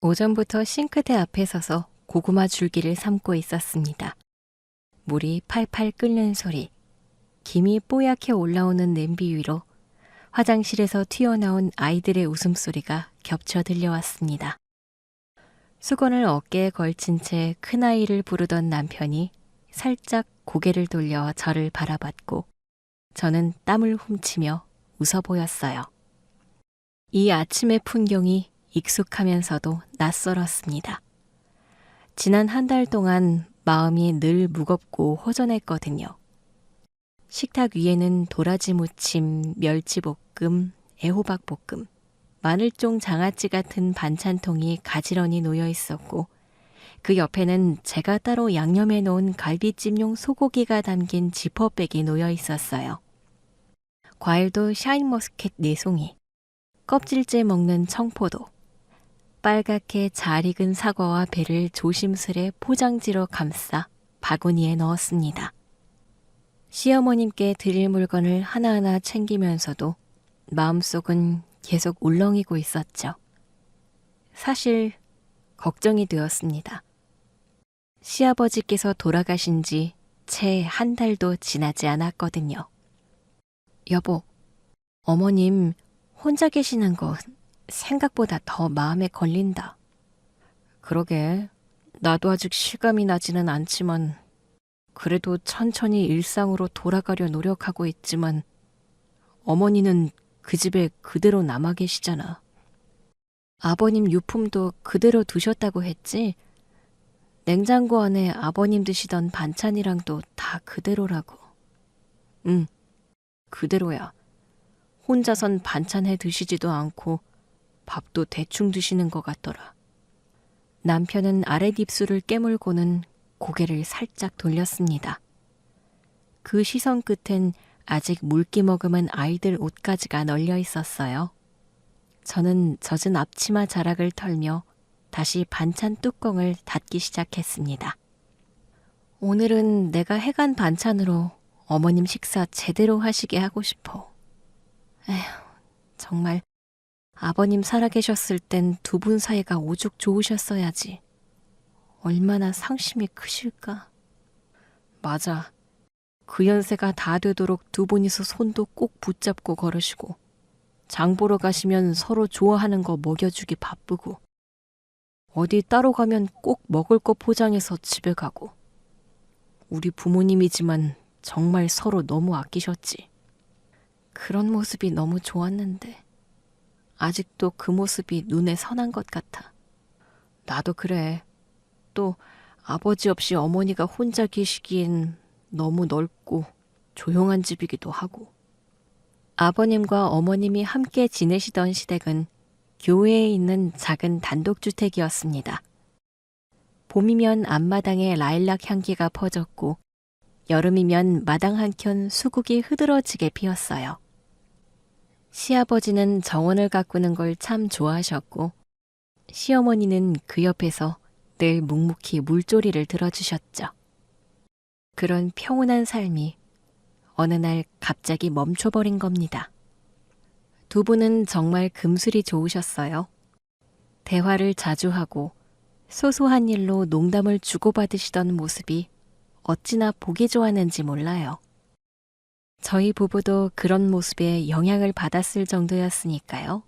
오전부터 싱크대 앞에 서서 고구마 줄기를 삶고 있었습니다. 물이 팔팔 끓는 소리, 김이 뽀얗게 올라오는 냄비 위로 화장실에서 튀어나온 아이들의 웃음소리가 겹쳐 들려왔습니다. 수건을 어깨에 걸친 채 큰아이를 부르던 남편이 살짝 고개를 돌려 저를 바라봤고 저는 땀을 훔치며 웃어 보였어요. 이 아침의 풍경이 익숙하면서도 낯설었습니다. 지난 한 달 동안 마음이 늘 무겁고 허전했거든요. 식탁 위에는 도라지 무침, 멸치볶음, 애호박볶음, 마늘종 장아찌 같은 반찬통이 가지런히 놓여 있었고 그 옆에는 제가 따로 양념해 놓은 갈비찜용 소고기가 담긴 지퍼백이 놓여 있었어요. 과일도 샤인머스켓 4송이, 껍질째 먹는 청포도, 빨갛게 잘 익은 사과와 배를 조심스레 포장지로 감싸 바구니에 넣었습니다. 시어머님께 드릴 물건을 하나하나 챙기면서도 마음속은 계속 울렁이고 있었죠. 사실 걱정이 되었습니다. 시아버지께서 돌아가신 지 채 한 달도 지나지 않았거든요. 여보, 어머님 혼자 계시는 거 생각보다 더 마음에 걸린다. 그러게, 나도 아직 실감이 나지는 않지만 그래도 천천히 일상으로 돌아가려 노력하고 있지만 어머니는 그 집에 그대로 남아 계시잖아. 아버님 유품도 그대로 두셨다고 했지? 냉장고 안에 아버님 드시던 반찬이랑도 다 그대로라고. 응, 그대로야. 혼자선 반찬 해 드시지도 않고 밥도 대충 드시는 것 같더라. 남편은 아랫입술을 깨물고는 고개를 살짝 돌렸습니다. 그 시선 끝엔 아직 물기 머금은 아이들 옷가지가 널려 있었어요. 저는 젖은 앞치마 자락을 털며 다시 반찬 뚜껑을 닫기 시작했습니다. 오늘은 내가 해간 반찬으로 어머님 식사 제대로 하시게 하고 싶어. 에휴, 정말 아버님 살아계셨을 땐 두 분 사이가 오죽 좋으셨어야지. 얼마나 상심이 크실까. 맞아. 그 연세가 다 되도록 두 분이서 손도 꼭 붙잡고 걸으시고 장 보러 가시면 서로 좋아하는 거 먹여주기 바쁘고 어디 따로 가면 꼭 먹을 거 포장해서 집에 가고 우리 부모님이지만 정말 서로 너무 아끼셨지. 그런 모습이 너무 좋았는데 아직도 그 모습이 눈에 선한 것 같아. 나도 그래. 또 아버지 없이 어머니가 혼자 계시기엔 너무 넓고 조용한 집이기도 하고. 아버님과 어머님이 함께 지내시던 시댁은 교외에 있는 작은 단독주택이었습니다. 봄이면 앞마당에 라일락 향기가 퍼졌고 여름이면 마당 한켠 수국이 흐드러지게 피었어요. 시아버지는 정원을 가꾸는 걸 참 좋아하셨고 시어머니는 그 옆에서 늘 묵묵히 물조리를 들어주셨죠. 그런 평온한 삶이 어느 날 갑자기 멈춰버린 겁니다. 두 분은 정말 금슬이 좋으셨어요. 대화를 자주 하고 소소한 일로 농담을 주고받으시던 모습이 어찌나 보기 좋았는지 몰라요. 저희 부부도 그런 모습에 영향을 받았을 정도였으니까요.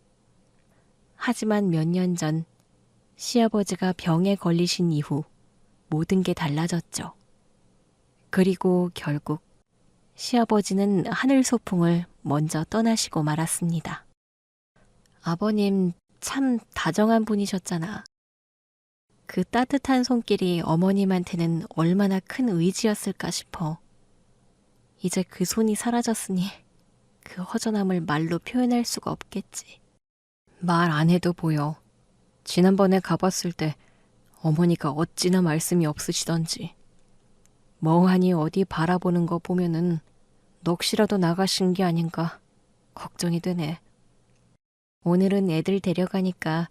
하지만 몇 년 전 시아버지가 병에 걸리신 이후 모든 게 달라졌죠. 그리고 결국 시아버지는 하늘 소풍을 먼저 떠나시고 말았습니다. 아버님 참 다정한 분이셨잖아. 그 따뜻한 손길이 어머님한테는 얼마나 큰 의지였을까 싶어. 이제 그 손이 사라졌으니 그 허전함을 말로 표현할 수가 없겠지. 말 안 해도 보여. 지난번에 가봤을 때 어머니가 어찌나 말씀이 없으시던지. 멍하니 어디 바라보는 거 보면은 넋이라도 나가신 게 아닌가 걱정이 되네. 오늘은 애들 데려가니까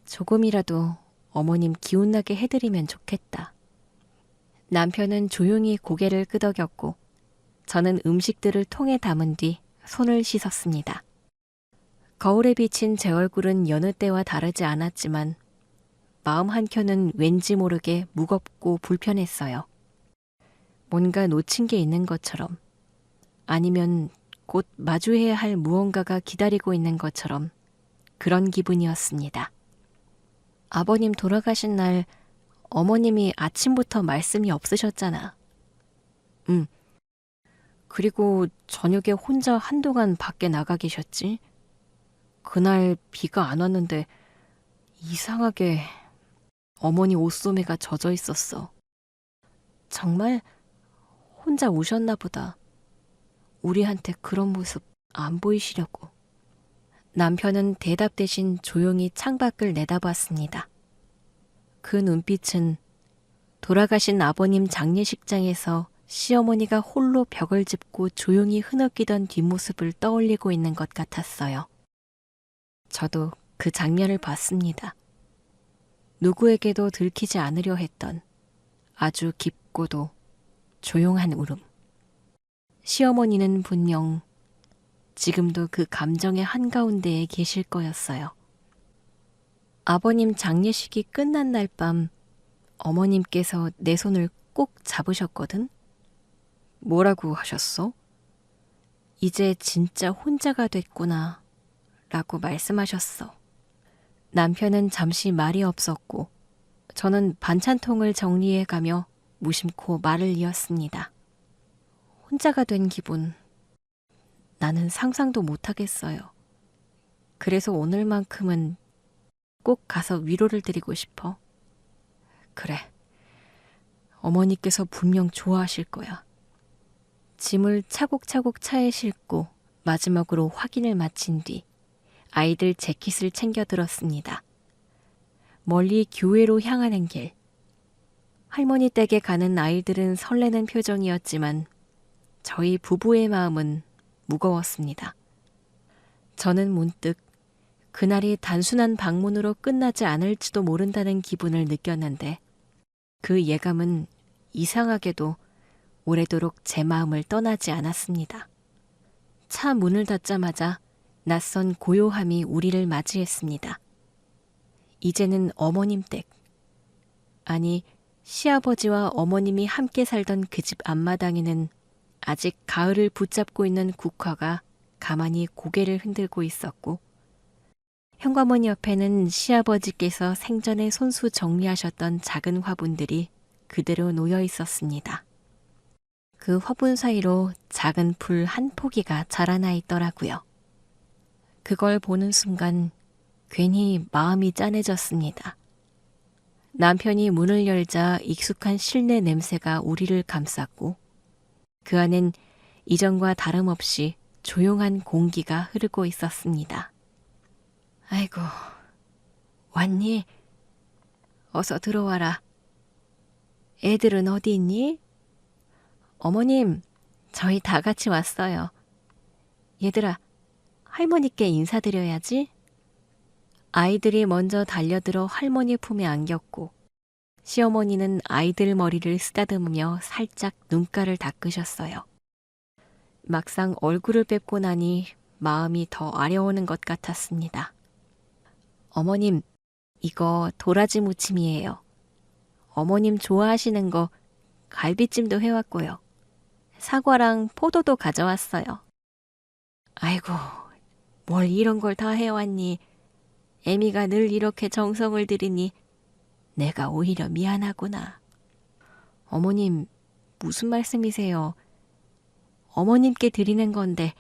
조금이라도 어머님 기운나게 해드리면 좋겠다. 남편은 조용히 고개를 끄덕였고 저는 음식들을 통에 담은 뒤 손을 씻었습니다. 거울에 비친 제 얼굴은 여느 때와 다르지 않았지만 마음 한켠은 왠지 모르게 무겁고 불편했어요. 뭔가 놓친 게 있는 것처럼, 아니면 곧 마주해야 할 무언가가 기다리고 있는 것처럼 그런 기분이었습니다. 아버님 돌아가신 날 어머님이 아침부터 말씀이 없으셨잖아. 응. 그리고 저녁에 혼자 한동안 밖에 나가 계셨지? 그날 비가 안 왔는데 이상하게 어머니 옷소매가 젖어 있었어. 정말 혼자 우셨나 보다. 우리한테 그런 모습 안 보이시려고. 남편은 대답 대신 조용히 창밖을 내다봤습니다. 그 눈빛은 돌아가신 아버님 장례식장에서 시어머니가 홀로 벽을 짚고 조용히 흐느끼던 뒷모습을 떠올리고 있는 것 같았어요. 저도 그 장면을 봤습니다. 누구에게도 들키지 않으려 했던 아주 깊고도 조용한 울음. 시어머니는 분명 지금도 그 감정의 한가운데에 계실 거였어요. 아버님 장례식이 끝난 날 밤 어머님께서 내 손을 꼭 잡으셨거든? 뭐라고 하셨어? 이제 진짜 혼자가 됐구나 라고 말씀하셨어. 남편은 잠시 말이 없었고 저는 반찬통을 정리해가며 무심코 말을 이었습니다. 혼자가 된 기분, 나는 상상도 못하겠어요. 그래서 오늘만큼은 꼭 가서 위로를 드리고 싶어. 그래, 어머니께서 분명 좋아하실 거야. 짐을 차곡차곡 차에 싣고 마지막으로 확인을 마친 뒤 아이들 재킷을 챙겨 들었습니다. 멀리 교회로 향하는 길. 할머니 댁에 가는 아이들은 설레는 표정이었지만 저희 부부의 마음은 무거웠습니다. 저는 문득 그날이 단순한 방문으로 끝나지 않을지도 모른다는 기분을 느꼈는데 그 예감은 이상하게도 오래도록 제 마음을 떠나지 않았습니다. 차 문을 닫자마자 낯선 고요함이 우리를 맞이했습니다. 이제는 어머님 댁, 아니 시아버지와 어머님이 함께 살던 그 집 앞마당에는 아직 가을을 붙잡고 있는 국화가 가만히 고개를 흔들고 있었고 현관문 옆에는 시아버지께서 생전에 손수 정리하셨던 작은 화분들이 그대로 놓여 있었습니다. 그 화분 사이로 작은 풀 한 포기가 자라나 있더라고요. 그걸 보는 순간 괜히 마음이 짠해졌습니다. 남편이 문을 열자 익숙한 실내 냄새가 우리를 감쌌고 그 안엔 이전과 다름없이 조용한 공기가 흐르고 있었습니다. 아이고, 왔니? 어서 들어와라. 애들은 어디 있니? 어머님, 저희 다 같이 왔어요. 얘들아, 할머니께 인사드려야지. 아이들이 먼저 달려들어 할머니 품에 안겼고 시어머니는 아이들 머리를 쓰다듬으며 살짝 눈가를 닦으셨어요. 막상 얼굴을 뵙고 나니 마음이 더 아려오는 것 같았습니다. 어머님, 이거 도라지 무침이에요. 어머님 좋아하시는 거 갈비찜도 해왔고요. 사과랑 포도도 가져왔어요. 아이고, 뭘 이런 걸 다 해왔니? 애미가 늘 이렇게 정성을 들이니 내가 오히려 미안하구나. 어머님, 무슨 말씀이세요? 어머님께 드리는 건데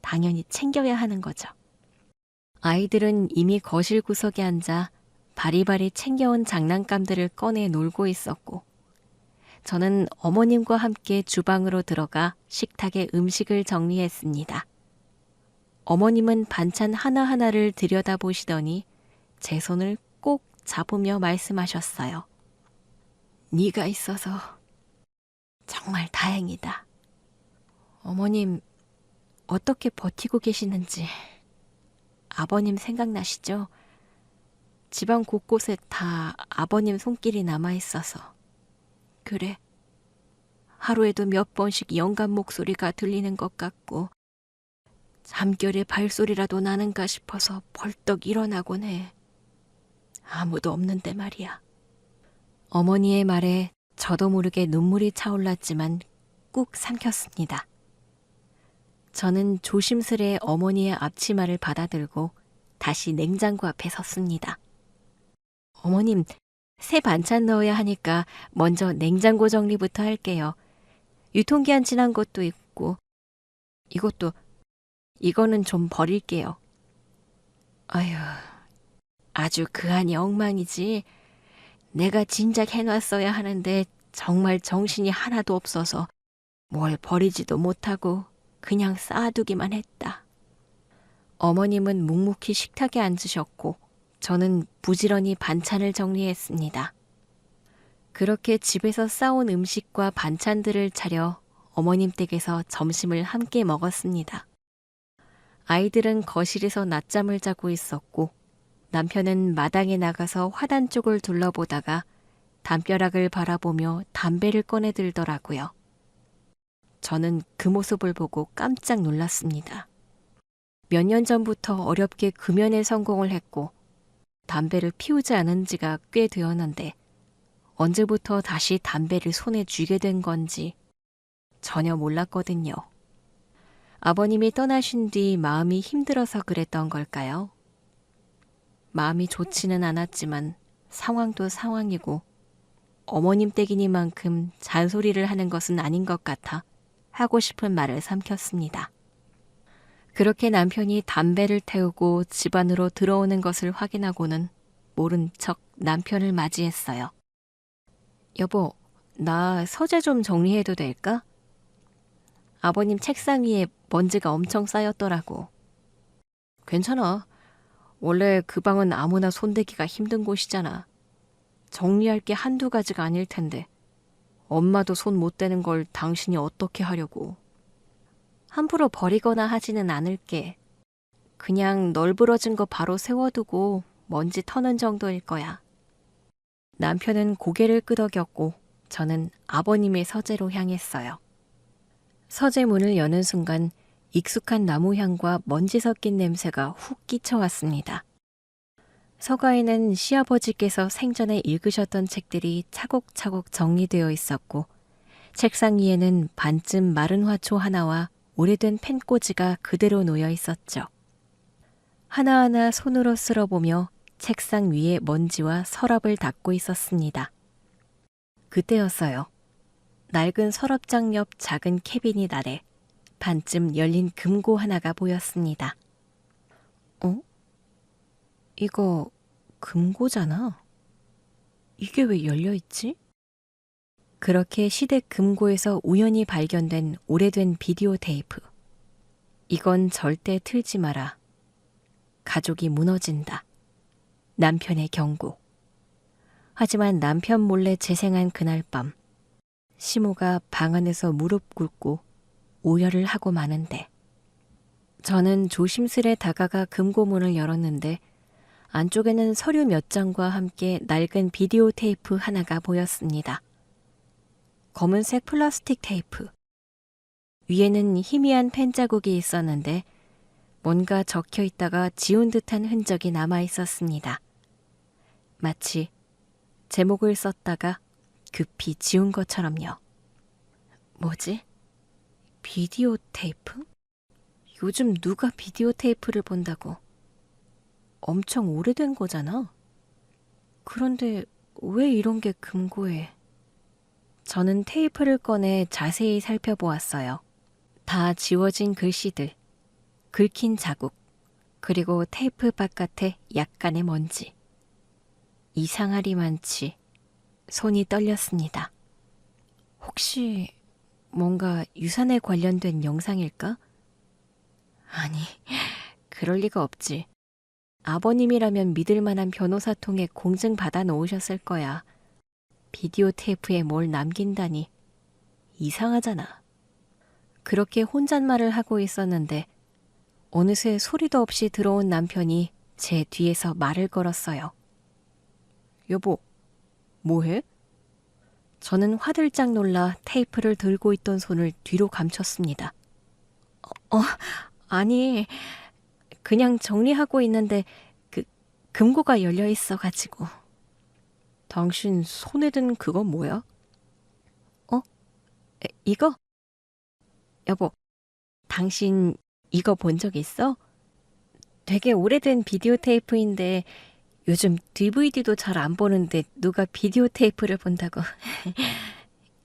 당연히 챙겨야 하는 거죠. 아이들은 이미 거실 구석에 앉아 바리바리 챙겨온 장난감들을 꺼내 놀고 있었고 저는 어머님과 함께 주방으로 들어가 식탁에 음식을 정리했습니다. 어머님은 반찬 하나하나를 들여다보시더니 제 손을 꼭 잡으며 말씀하셨어요. 네가 있어서 정말 다행이다. 어머님, 어떻게 버티고 계시는지 아버님 생각나시죠? 집안 곳곳에 다 아버님 손길이 남아있어서. 그래, 하루에도 몇 번씩 영감 목소리가 들리는 것 같고 잠결에 발소리라도 나는가 싶어서 벌떡 일어나곤 해. 아무도 없는데 말이야. 어머니의 말에 저도 모르게 눈물이 차올랐지만 꾹 삼켰습니다. 저는 조심스레 어머니의 앞치마를 받아들고 다시 냉장고 앞에 섰습니다. 어머님, 새 반찬 넣어야 하니까 먼저 냉장고 정리부터 할게요. 유통기한 지난 것도 있고, 이거는 좀 버릴게요. 아휴, 아주 그 한이 엉망이지. 내가 진작 해놨어야 하는데 정말 정신이 하나도 없어서 뭘 버리지도 못하고 그냥 쌓아두기만 했다. 어머님은 묵묵히 식탁에 앉으셨고 저는 부지런히 반찬을 정리했습니다. 그렇게 집에서 싸온 음식과 반찬들을 차려 어머님 댁에서 점심을 함께 먹었습니다. 아이들은 거실에서 낮잠을 자고 있었고 남편은 마당에 나가서 화단 쪽을 둘러보다가 담벼락을 바라보며 담배를 꺼내 들더라고요. 저는 그 모습을 보고 깜짝 놀랐습니다. 몇 년 전부터 어렵게 금연에 성공을 했고 담배를 피우지 않은 지가 꽤 되었는데 언제부터 다시 담배를 손에 쥐게 된 건지 전혀 몰랐거든요. 아버님이 떠나신 뒤 마음이 힘들어서 그랬던 걸까요? 마음이 좋지는 않았지만 상황도 상황이고 어머님 댁이니만큼 잔소리를 하는 것은 아닌 것 같아 하고 싶은 말을 삼켰습니다. 그렇게 남편이 담배를 태우고 집 안으로 들어오는 것을 확인하고는 모른 척 남편을 맞이했어요. 여보, 나 서재 좀 정리해도 될까? 아버님 책상 위에 먼지가 엄청 쌓였더라고. 괜찮아. 원래 그 방은 아무나 손대기가 힘든 곳이잖아. 정리할 게 한두 가지가 아닐 텐데 엄마도 손 못 대는 걸 당신이 어떻게 하려고. 함부로 버리거나 하지는 않을게. 그냥 널브러진 거 바로 세워두고 먼지 터는 정도일 거야. 남편은 고개를 끄덕였고 저는 아버님의 서재로 향했어요. 서재 문을 여는 순간 익숙한 나무 향과 먼지 섞인 냄새가 훅 끼쳐왔습니다. 서가에는 시아버지께서 생전에 읽으셨던 책들이 차곡차곡 정리되어 있었고 책상 위에는 반쯤 마른 화초 하나와 오래된 펜꽂이가 그대로 놓여 있었죠. 하나하나 손으로 쓸어보며 책상 위에 먼지와 서랍을 닦고 있었습니다. 그때였어요. 낡은 서랍장 옆 작은 캐비닛 아래 반쯤 열린 금고 하나가 보였습니다. 이거 금고잖아. 이게 왜 열려있지? 그렇게 시댁 금고에서 우연히 발견된 오래된 비디오 테이프. 이건 절대 틀지 마라. 가족이 무너진다. 남편의 경고. 하지만 남편 몰래 재생한 그날 밤 시모가 방 안에서 무릎 꿇고 오열을 하고 마는데 저는 조심스레 다가가 금고문을 열었는데 안쪽에는 서류 몇 장과 함께 낡은 비디오 테이프 하나가 보였습니다. 검은색 플라스틱 테이프. 위에는 희미한 펜 자국이 있었는데 뭔가 적혀 있다가 지운 듯한 흔적이 남아 있었습니다. 마치 제목을 썼다가 급히 지운 것처럼요. 뭐지? 비디오 테이프? 요즘 누가 비디오 테이프를 본다고? 엄청 오래된 거잖아. 그런데 왜 이런 게 금고에? 저는 테이프를 꺼내 자세히 살펴보았어요. 다 지워진 글씨들, 긁힌 자국, 그리고 테이프 바깥에 약간의 먼지. 이상하리만치 손이 떨렸습니다. 혹시 뭔가 유산에 관련된 영상일까? 아니, 그럴 리가 없지. 아버님이라면 믿을 만한 변호사 통해 공증 받아 놓으셨을 거야. 비디오 테이프에 뭘 남긴다니. 이상하잖아. 그렇게 혼잣말을 하고 있었는데 어느새 소리도 없이 들어온 남편이 제 뒤에서 말을 걸었어요. 여보, 뭐해? 저는 화들짝 놀라 테이프를 들고 있던 손을 뒤로 감췄습니다. 아니, 그냥 정리하고 있는데 금고가 열려 있어가지고. 당신 손에 든 그건 뭐야? 이거? 여보, 당신 이거 본 적 있어? 되게 오래된 비디오 테이프인데 요즘 DVD도 잘 안 보는데 누가 비디오 테이프를 본다고.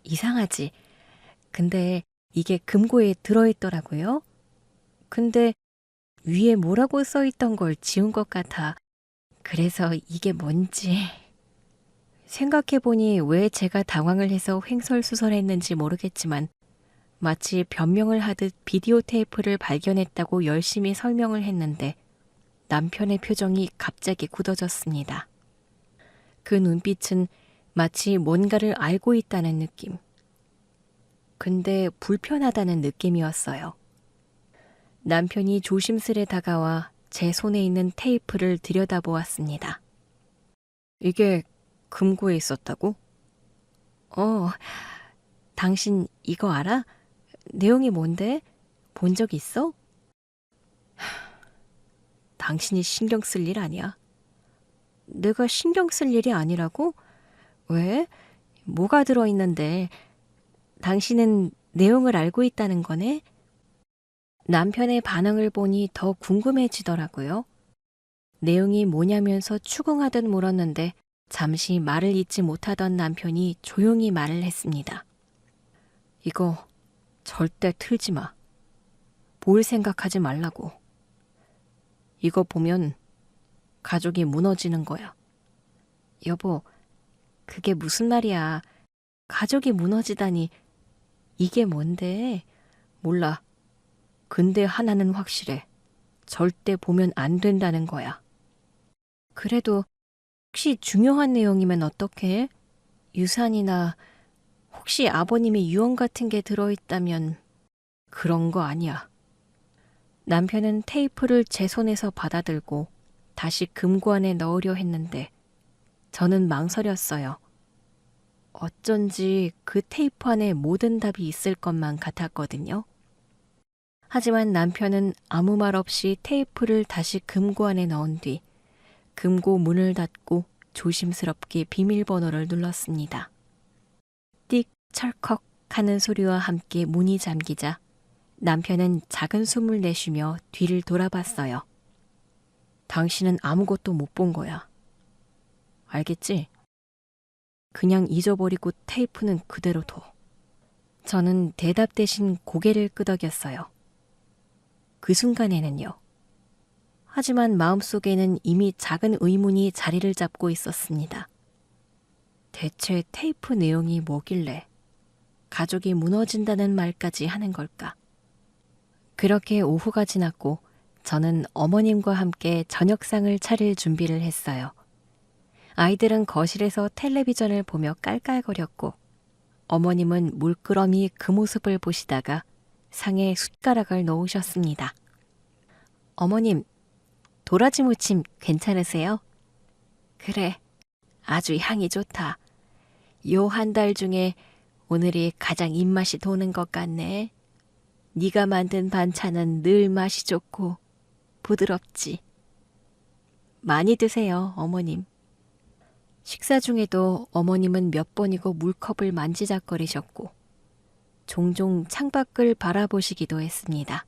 이상하지? 근데 이게 금고에 들어있더라고요. 근데 위에 뭐라고 써 있던 걸 지운 것 같아. 그래서 이게 뭔지. 생각해보니 왜 제가 당황을 해서 횡설수설했는지 모르겠지만 마치 변명을 하듯 비디오 테이프를 발견했다고 열심히 설명을 했는데 남편의 표정이 갑자기 굳어졌습니다. 그 눈빛은 마치 뭔가를 알고 있다는 느낌. 근데 불편하다는 느낌이었어요. 남편이 조심스레 다가와 제 손에 있는 테이프를 들여다보았습니다. 이게 금고에 있었다고? 당신 이거 알아? 내용이 뭔데? 본 적 있어? 당신이 신경 쓸 일 아니야. 내가 신경 쓸 일이 아니라고? 왜? 뭐가 들어있는데? 당신은 내용을 알고 있다는 거네? 남편의 반응을 보니 더 궁금해지더라고요. 내용이 뭐냐면서 추궁하듯 물었는데 잠시 말을 잇지 못하던 남편이 조용히 말을 했습니다. 이거 절대 틀지 마. 볼 생각하지 말라고. 이거 보면 가족이 무너지는 거야. 여보, 그게 무슨 말이야. 가족이 무너지다니. 이게 뭔데? 몰라. 근데 하나는 확실해. 절대 보면 안 된다는 거야. 그래도 혹시 중요한 내용이면 어떡해? 유산이나 혹시 아버님의 유언 같은 게 들어있다면 그런 거 아니야. 남편은 테이프를 제 손에서 받아들고 다시 금고 안에 넣으려 했는데 저는 망설였어요. 어쩐지 그 테이프 안에 모든 답이 있을 것만 같았거든요. 하지만 남편은 아무 말 없이 테이프를 다시 금고 안에 넣은 뒤 금고 문을 닫고 조심스럽게 비밀번호를 눌렀습니다. 띡 철컥 하는 소리와 함께 문이 잠기자 남편은 작은 숨을 내쉬며 뒤를 돌아봤어요. 당신은 아무것도 못 본 거야. 알겠지? 그냥 잊어버리고 테이프는 그대로 둬. 저는 대답 대신 고개를 끄덕였어요. 그 순간에는요. 하지만 마음속에는 이미 작은 의문이 자리를 잡고 있었습니다. 대체 테이프 내용이 뭐길래 가족이 무너진다는 말까지 하는 걸까? 그렇게 오후가 지났고 저는 어머님과 함께 저녁상을 차릴 준비를 했어요. 아이들은 거실에서 텔레비전을 보며 깔깔거렸고 어머님은 물끄러미 그 모습을 보시다가 상에 숟가락을 놓으셨습니다. 어머님, 도라지 무침 괜찮으세요? 그래, 아주 향이 좋다. 요 한 달 중에 오늘이 가장 입맛이 도는 것 같네. 네가 만든 반찬은 늘 맛이 좋고 부드럽지. 많이 드세요, 어머님. 식사 중에도 어머님은 몇 번이고 물컵을 만지작거리셨고 종종 창밖을 바라보시기도 했습니다.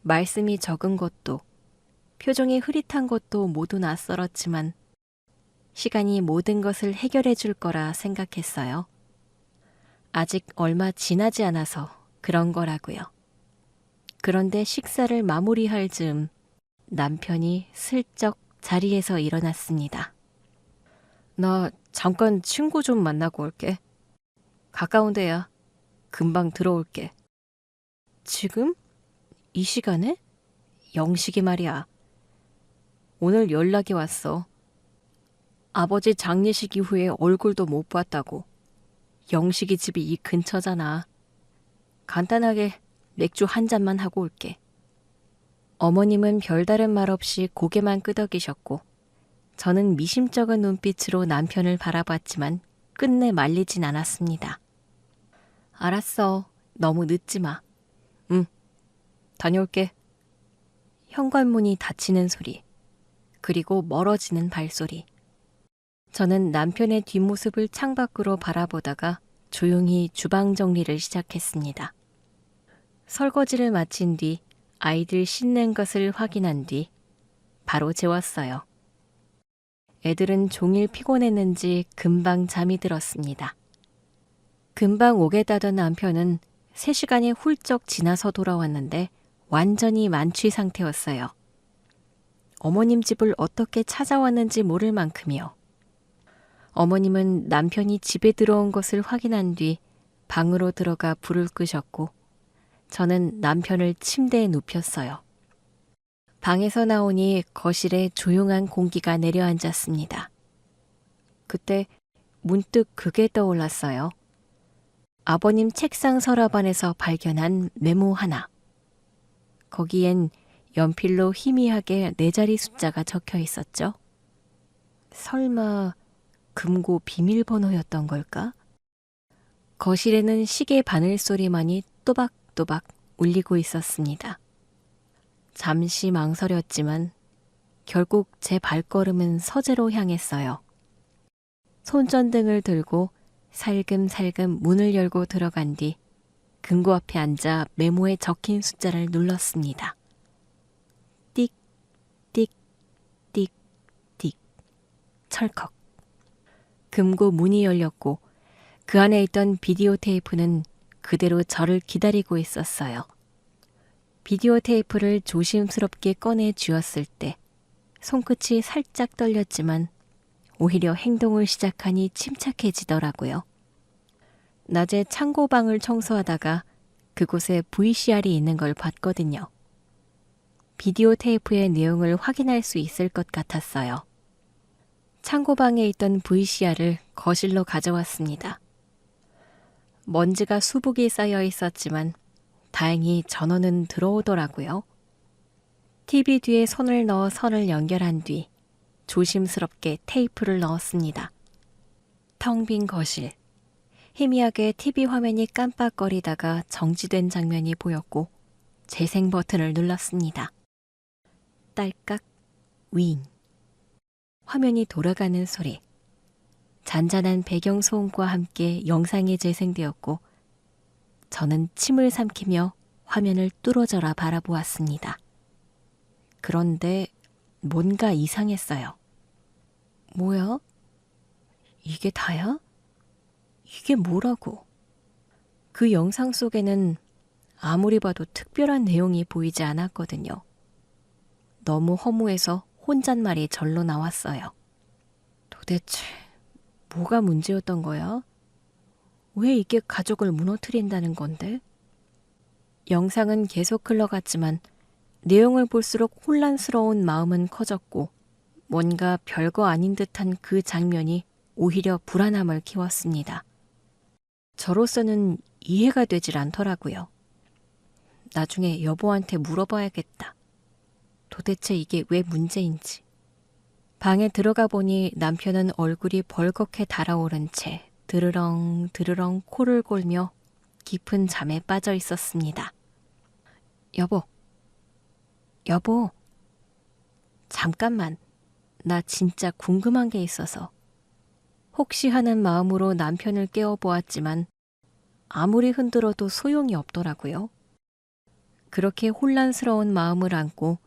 말씀이 적은 것도 표정이 흐릿한 것도 모두 낯설었지만 시간이 모든 것을 해결해 줄 거라 생각했어요. 아직 얼마 지나지 않아서 그런 거라고요. 그런데 식사를 마무리할 즈음 남편이 슬쩍 자리에서 일어났습니다. 나 잠깐 친구 좀 만나고 올게. 가까운 데야. 금방 들어올게. 지금? 이 시간에? 영식이 말이야. 오늘 연락이 왔어. 아버지 장례식 이후에 얼굴도 못 봤다고. 영식이 집이 이 근처잖아. 간단하게 맥주 한 잔만 하고 올게. 어머님은 별다른 말 없이 고개만 끄덕이셨고 저는 미심쩍은 눈빛으로 남편을 바라봤지만 끝내 말리진 않았습니다. 알았어. 너무 늦지 마. 응. 다녀올게. 현관문이 닫히는 소리. 그리고 멀어지는 발소리. 저는 남편의 뒷모습을 창밖으로 바라보다가 조용히 주방 정리를 시작했습니다. 설거지를 마친 뒤 아이들 씻는 것을 확인한 뒤 바로 재웠어요. 애들은 종일 피곤했는지 금방 잠이 들었습니다. 금방 오겠다던 남편은 3시간이 훌쩍 지나서 돌아왔는데 완전히 만취 상태였어요. 어머님 집을 어떻게 찾아왔는지 모를 만큼이요. 어머님은 남편이 집에 들어온 것을 확인한 뒤 방으로 들어가 불을 끄셨고 저는 남편을 침대에 눕혔어요. 방에서 나오니 거실에 조용한 공기가 내려앉았습니다. 그때 문득 그게 떠올랐어요. 아버님 책상 서랍안에서 발견한 메모 하나. 거기엔 연필로 희미하게 4자리 숫자가 적혀 있었죠. 설마 금고 비밀번호였던 걸까? 거실에는 시계 바늘 소리만이 또박또박 울리고 있었습니다. 잠시 망설였지만 결국 제 발걸음은 서재로 향했어요. 손전등을 들고 살금살금 문을 열고 들어간 뒤 금고 앞에 앉아 메모에 적힌 숫자를 눌렀습니다. 띡, 띡, 띡, 띡. 철컥. 금고 문이 열렸고 그 안에 있던 비디오 테이프는 그대로 저를 기다리고 있었어요. 비디오 테이프를 조심스럽게 꺼내 쥐었을 때 손끝이 살짝 떨렸지만 오히려 행동을 시작하니 침착해지더라고요. 낮에 창고방을 청소하다가 그곳에 VCR이 있는 걸 봤거든요. 비디오 테이프의 내용을 확인할 수 있을 것 같았어요. 창고방에 있던 VCR을 거실로 가져왔습니다. 먼지가 수북이 쌓여 있었지만 다행히 전원은 들어오더라고요. TV 뒤에 손을 넣어 선을 연결한 뒤 조심스럽게 테이프를 넣었습니다. 텅 빈 거실. 희미하게 TV 화면이 깜빡거리다가 정지된 장면이 보였고 재생 버튼을 눌렀습니다. 딸깍, 윙. 화면이 돌아가는 소리. 잔잔한 배경 소음과 함께 영상이 재생되었고 저는 침을 삼키며 화면을 뚫어져라 바라보았습니다. 그런데 뭔가 이상했어요. 뭐야? 이게 다야? 이게 뭐라고? 그 영상 속에는 아무리 봐도 특별한 내용이 보이지 않았거든요. 너무 허무해서 혼잣말이 절로 나왔어요. 도대체 뭐가 문제였던 거야? 왜 이게 가족을 무너뜨린다는 건데? 영상은 계속 흘러갔지만 내용을 볼수록 혼란스러운 마음은 커졌고 뭔가 별거 아닌 듯한 그 장면이 오히려 불안함을 키웠습니다. 저로서는 이해가 되질 않더라고요. 나중에 여보한테 물어봐야겠다. 도대체 이게 왜 문제인지. 방에 들어가 보니 남편은 얼굴이 벌겋게 달아오른 채 드르렁 드르렁 코를 골며 깊은 잠에 빠져 있었습니다. 여보, 잠깐만. 나 진짜 궁금한 게 있어서. 혹시 하는 마음으로 남편을 깨워보았지만 아무리 흔들어도 소용이 없더라고요. 그렇게 혼란스러운 마음을 안고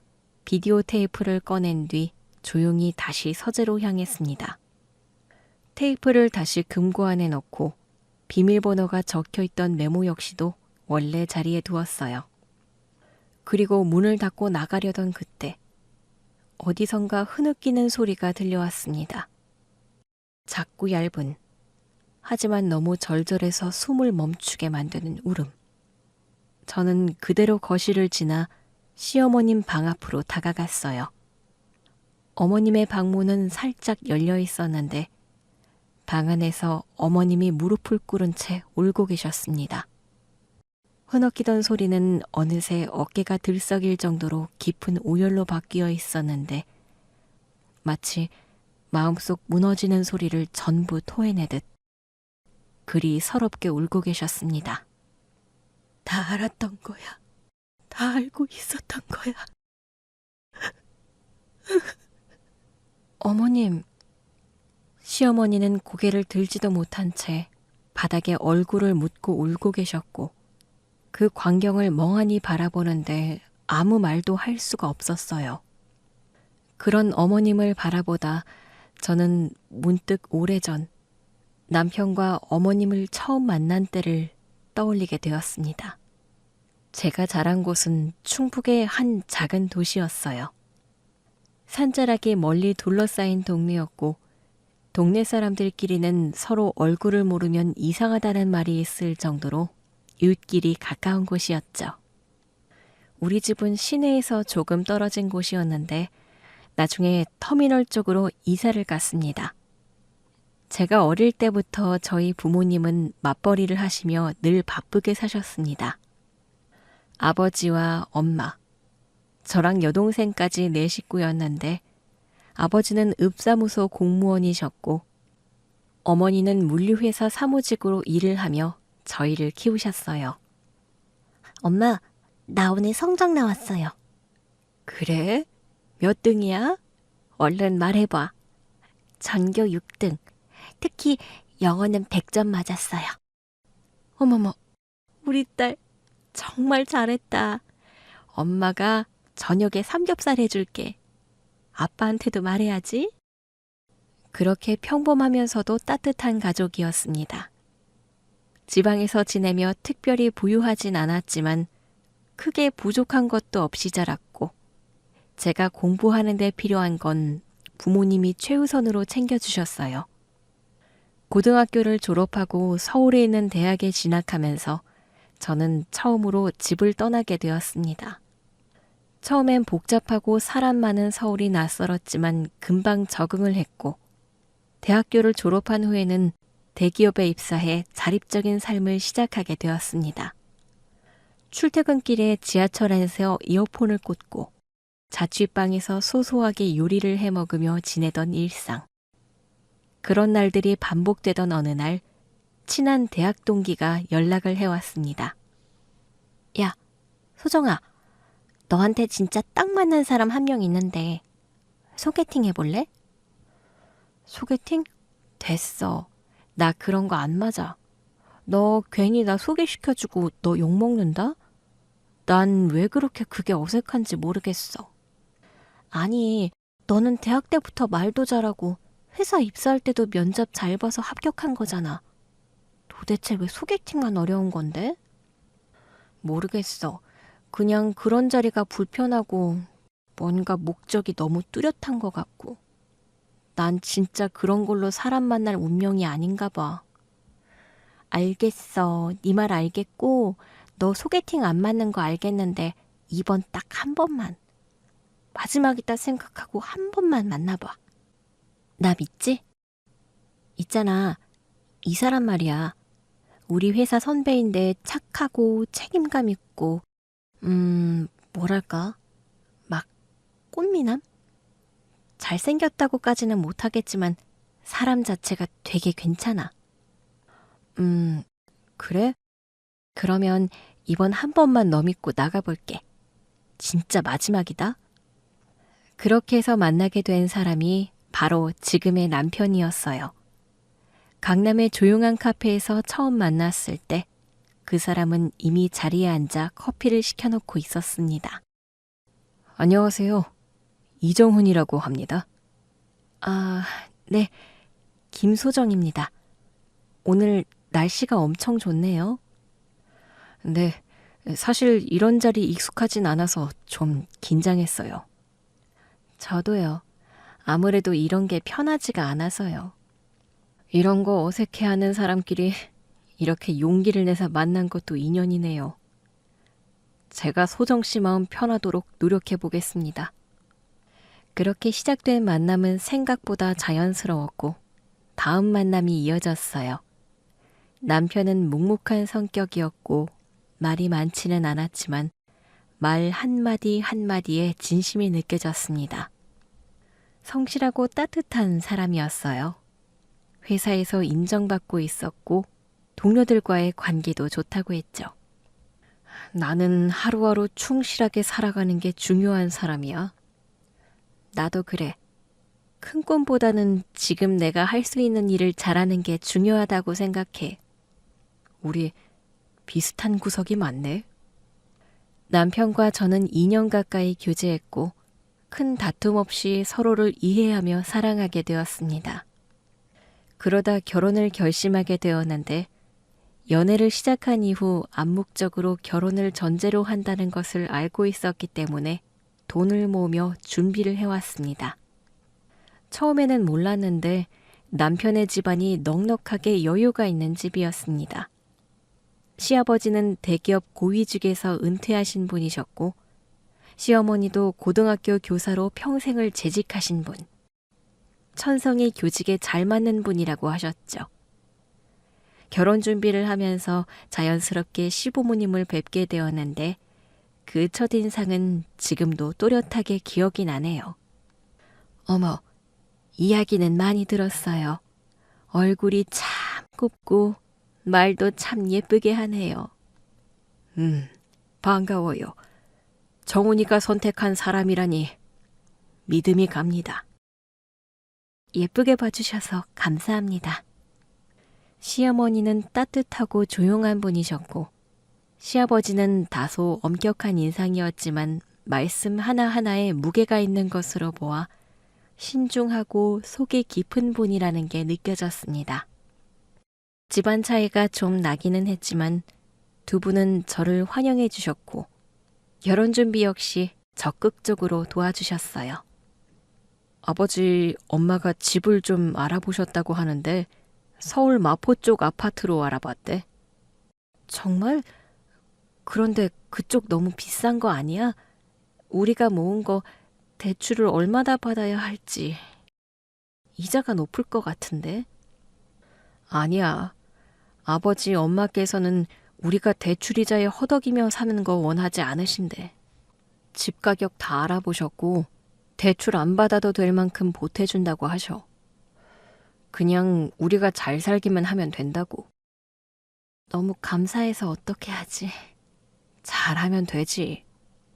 비디오 테이프를 꺼낸 뒤 조용히 다시 서재로 향했습니다. 테이프를 다시 금고 안에 넣고 비밀번호가 적혀있던 메모 역시도 원래 자리에 두었어요. 그리고 문을 닫고 나가려던 그때 어디선가 흐느끼는 소리가 들려왔습니다. 작고 얇은, 하지만 너무 절절해서 숨을 멈추게 만드는 울음. 저는 그대로 거실을 지나 시어머님 방 앞으로 다가갔어요. 어머님의 방문은 살짝 열려 있었는데 방 안에서 어머님이 무릎을 꿇은 채 울고 계셨습니다. 흐느끼던 소리는 어느새 어깨가 들썩일 정도로 깊은 오열로 바뀌어 있었는데 마치 마음속 무너지는 소리를 전부 토해내듯 그리 서럽게 울고 계셨습니다. 다 알았던 거야. 다 알고 있었던 거야. 어머님. 시어머니는 고개를 들지도 못한 채 바닥에 얼굴을 묻고 울고 계셨고 그 광경을 멍하니 바라보는데 아무 말도 할 수가 없었어요. 그런 어머님을 바라보다 저는 문득 오래전 남편과 어머님을 처음 만난 때를 떠올리게 되었습니다. 제가 자란 곳은 충북의 한 작은 도시였어요. 산자락이 멀리 둘러싸인 동네였고 동네 사람들끼리는 서로 얼굴을 모르면 이상하다는 말이 있을 정도로 이웃끼리 가까운 곳이었죠. 우리 집은 시내에서 조금 떨어진 곳이었는데 나중에 터미널 쪽으로 이사를 갔습니다. 제가 어릴 때부터 저희 부모님은 맞벌이를 하시며 늘 바쁘게 사셨습니다. 아버지와 엄마, 저랑 여동생까지 네 식구였는데 아버지는 읍사무소 공무원이셨고 어머니는 물류회사 사무직으로 일을 하며 저희를 키우셨어요. 엄마, 나 오늘 성적 나왔어요. 그래? 몇 등이야? 얼른 말해봐. 전교 6등. 특히 영어는 100점 맞았어요. 어머머, 우리 딸 정말 잘했다. 엄마가 저녁에 삼겹살 해줄게. 아빠한테도 말해야지. 그렇게 평범하면서도 따뜻한 가족이었습니다. 지방에서 지내며 특별히 부유하진 않았지만 크게 부족한 것도 없이 자랐고 제가 공부하는 데 필요한 건 부모님이 최우선으로 챙겨주셨어요. 고등학교를 졸업하고 서울에 있는 대학에 진학하면서 저는 처음으로 집을 떠나게 되었습니다. 처음엔 복잡하고 사람 많은 서울이 낯설었지만 금방 적응을 했고 대학교를 졸업한 후에는 대기업에 입사해 자립적인 삶을 시작하게 되었습니다. 출퇴근길에 지하철 안에서 이어폰을 꽂고 자취방에서 소소하게 요리를 해먹으며 지내던 일상. 그런 날들이 반복되던 어느 날 친한 대학 동기가 연락을 해왔습니다. 야, 소정아, 너한테 진짜 딱 맞는 사람 한 명 있는데 소개팅 해볼래? 소개팅? 됐어. 나 그런 거 안 맞아. 너 괜히 나 소개시켜주고 너 욕먹는다? 난 왜 그렇게 그게 어색한지 모르겠어. 아니, 너는 대학 때부터 말도 잘하고 회사 입사할 때도 면접 잘 봐서 합격한 거잖아. 도대체 왜 소개팅만 어려운 건데? 모르겠어. 그냥 그런 자리가 불편하고 뭔가 목적이 너무 뚜렷한 것 같고. 난 진짜 그런 걸로 사람 만날 운명이 아닌가 봐. 알겠어. 네 말 알겠고 너 소개팅 안 맞는 거 알겠는데 이번 딱 한 번만. 마지막이다 생각하고 한 번만 만나봐. 나 믿지? 있잖아. 이 사람 말이야. 우리 회사 선배인데 착하고 책임감 있고 뭐랄까? 막 꽃미남? 잘생겼다고까지는 못하겠지만 사람 자체가 되게 괜찮아. 그래? 그러면 이번 한 번만 너 믿고 나가볼게. 진짜 마지막이다. 그렇게 해서 만나게 된 사람이 바로 지금의 남편이었어요. 강남의 조용한 카페에서 처음 만났을 때 그 사람은 이미 자리에 앉아 커피를 시켜놓고 있었습니다. 안녕하세요. 이정훈이라고 합니다. 아, 네. 김소정입니다. 오늘 날씨가 엄청 좋네요. 네. 사실 이런 자리 익숙하진 않아서 좀 긴장했어요. 저도요. 아무래도 이런 게 편하지가 않아서요. 이런 거 어색해하는 사람끼리 이렇게 용기를 내서 만난 것도 인연이네요. 제가 소정 씨 마음 편하도록 노력해 보겠습니다. 그렇게 시작된 만남은 생각보다 자연스러웠고 다음 만남이 이어졌어요. 남편은 묵묵한 성격이었고 말이 많지는 않았지만 말 한마디 한마디에 진심이 느껴졌습니다. 성실하고 따뜻한 사람이었어요. 회사에서 인정받고 있었고 동료들과의 관계도 좋다고 했죠. 나는 하루하루 충실하게 살아가는 게 중요한 사람이야. 나도 그래. 큰 꿈보다는 지금 내가 할 수 있는 일을 잘하는 게 중요하다고 생각해. 우리 비슷한 구석이 많네. 남편과 저는 2년 가까이 교제했고 큰 다툼 없이 서로를 이해하며 사랑하게 되었습니다. 그러다 결혼을 결심하게 되었는데 연애를 시작한 이후 암묵적으로 결혼을 전제로 한다는 것을 알고 있었기 때문에 돈을 모으며 준비를 해왔습니다. 처음에는 몰랐는데 남편의 집안이 넉넉하게 여유가 있는 집이었습니다. 시아버지는 대기업 고위직에서 은퇴하신 분이셨고 시어머니도 고등학교 교사로 평생을 재직하신 분. 천성이 교직에 잘 맞는 분이라고 하셨죠. 결혼 준비를 하면서 자연스럽게 시부모님을 뵙게 되었는데 그 첫인상은 지금도 또렷하게 기억이 나네요. 어머, 이야기는 많이 들었어요. 얼굴이 참 곱고 말도 참 예쁘게 하네요. 반가워요. 정훈이가 선택한 사람이라니 믿음이 갑니다. 예쁘게 봐주셔서 감사합니다. 시어머니는 따뜻하고 조용한 분이셨고 시아버지는 다소 엄격한 인상이었지만 말씀 하나하나에 무게가 있는 것으로 보아 신중하고 속이 깊은 분이라는 게 느껴졌습니다. 집안 차이가 좀 나기는 했지만 두 분은 저를 환영해 주셨고 결혼 준비 역시 적극적으로 도와주셨어요. 아버지, 엄마가 집을 좀 알아보셨다고 하는데 서울 마포 쪽 아파트로 알아봤대. 정말? 그런데 그쪽 너무 비싼 거 아니야? 우리가 모은 거 대출을 얼마나 받아야 할지. 이자가 높을 것 같은데? 아니야. 아버지, 엄마께서는 우리가 대출이자에 허덕이며 사는 거 원하지 않으신대. 집 가격 다 알아보셨고 대출 안 받아도 될 만큼 보태준다고 하셔. 그냥 우리가 잘 살기만 하면 된다고. 너무 감사해서 어떻게 하지? 잘하면 되지.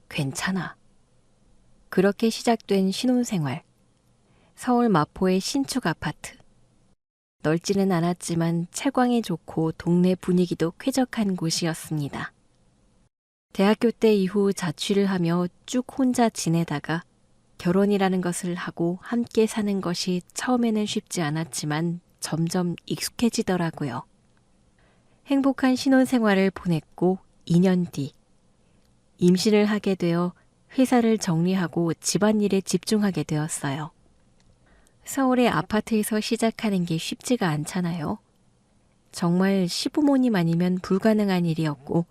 괜찮아. 그렇게 시작된 신혼생활. 서울 마포의 신축 아파트. 넓지는 않았지만 채광이 좋고 동네 분위기도 쾌적한 곳이었습니다. 대학교 때 이후 자취를 하며 쭉 혼자 지내다가 결혼이라는 것을 하고 함께 사는 것이 처음에는 쉽지 않았지만 점점 익숙해지더라고요. 행복한 신혼생활을 보냈고 2년 뒤 임신을 하게 되어 회사를 정리하고 집안일에 집중하게 되었어요. 서울의 아파트에서 시작하는 게 쉽지가 않잖아요. 정말 시부모님 아니면 불가능한 일이었고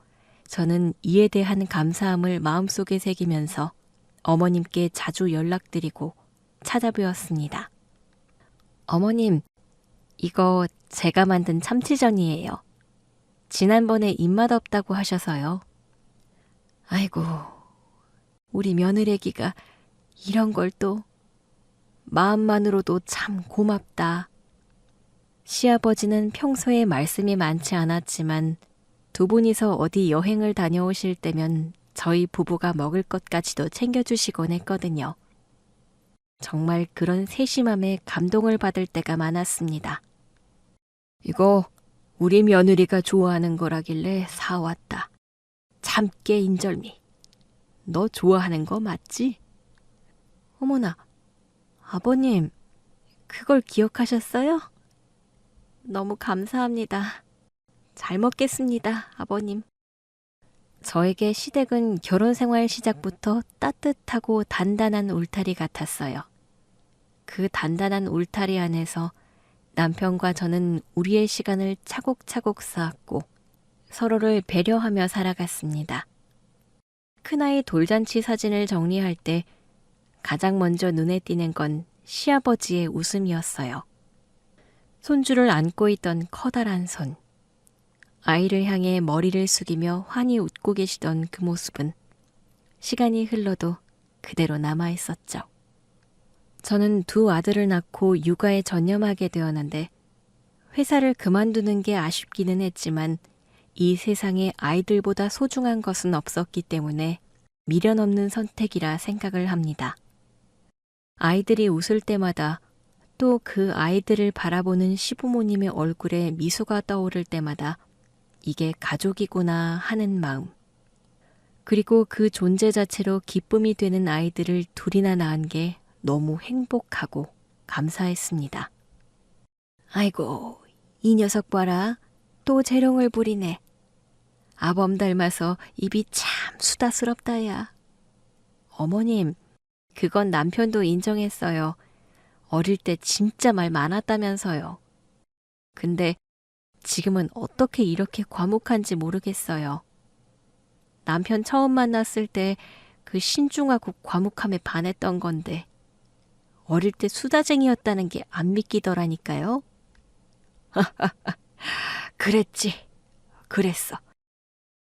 저는 이에 대한 감사함을 마음속에 새기면서 어머님께 자주 연락드리고 찾아뵈었습니다. 어머님, 이거 제가 만든 참치전이에요. 지난번에 입맛 없다고 하셔서요. 아이고, 우리 며느리기가 이런 걸 또 마음만으로도 참 고맙다. 시아버지는 평소에 말씀이 많지 않았지만 두 분이서 어디 여행을 다녀오실 때면 저희 부부가 먹을 것까지도 챙겨주시곤 했거든요. 정말 그런 세심함에 감동을 받을 때가 많았습니다. 이거 우리 며느리가 좋아하는 거라길래 사왔다. 참깨 인절미. 너 좋아하는 거 맞지? 어머나, 아버님, 그걸 기억하셨어요? 너무 감사합니다. 잘 먹겠습니다, 아버님. 저에게 시댁은 결혼 생활 시작부터 따뜻하고 단단한 울타리 같았어요. 그 단단한 울타리 안에서 남편과 저는 우리의 시간을 차곡차곡 쌓았고 서로를 배려하며 살아갔습니다. 큰아이 돌잔치 사진을 정리할 때 가장 먼저 눈에 띄는 건 시아버지의 웃음이었어요. 손주를 안고 있던 커다란 손. 아이를 향해 머리를 숙이며 환히 웃고 계시던 그 모습은 시간이 흘러도 그대로 남아 있었죠. 저는 두 아들을 낳고 육아에 전념하게 되었는데 회사를 그만두는 게 아쉽기는 했지만 이 세상에 아이들보다 소중한 것은 없었기 때문에 미련 없는 선택이라 생각을 합니다. 아이들이 웃을 때마다 또 그 아이들을 바라보는 시부모님의 얼굴에 미소가 떠오를 때마다 이게 가족이구나 하는 마음. 그리고 그 존재 자체로 기쁨이 되는 아이들을 둘이나 낳은 게 너무 행복하고 감사했습니다. 아이고, 이 녀석 봐라. 또 재롱을 부리네. 아범 닮아서 입이 참 수다스럽다야. 어머님, 그건 남편도 인정했어요. 어릴 때 진짜 말 많았다면서요. 근데 지금은 어떻게 이렇게 과묵한지 모르겠어요. 남편 처음 만났을 때 그 신중하고 과묵함에 반했던 건데 어릴 때 수다쟁이였다는 게 안 믿기더라니까요. 그랬지. 그랬어.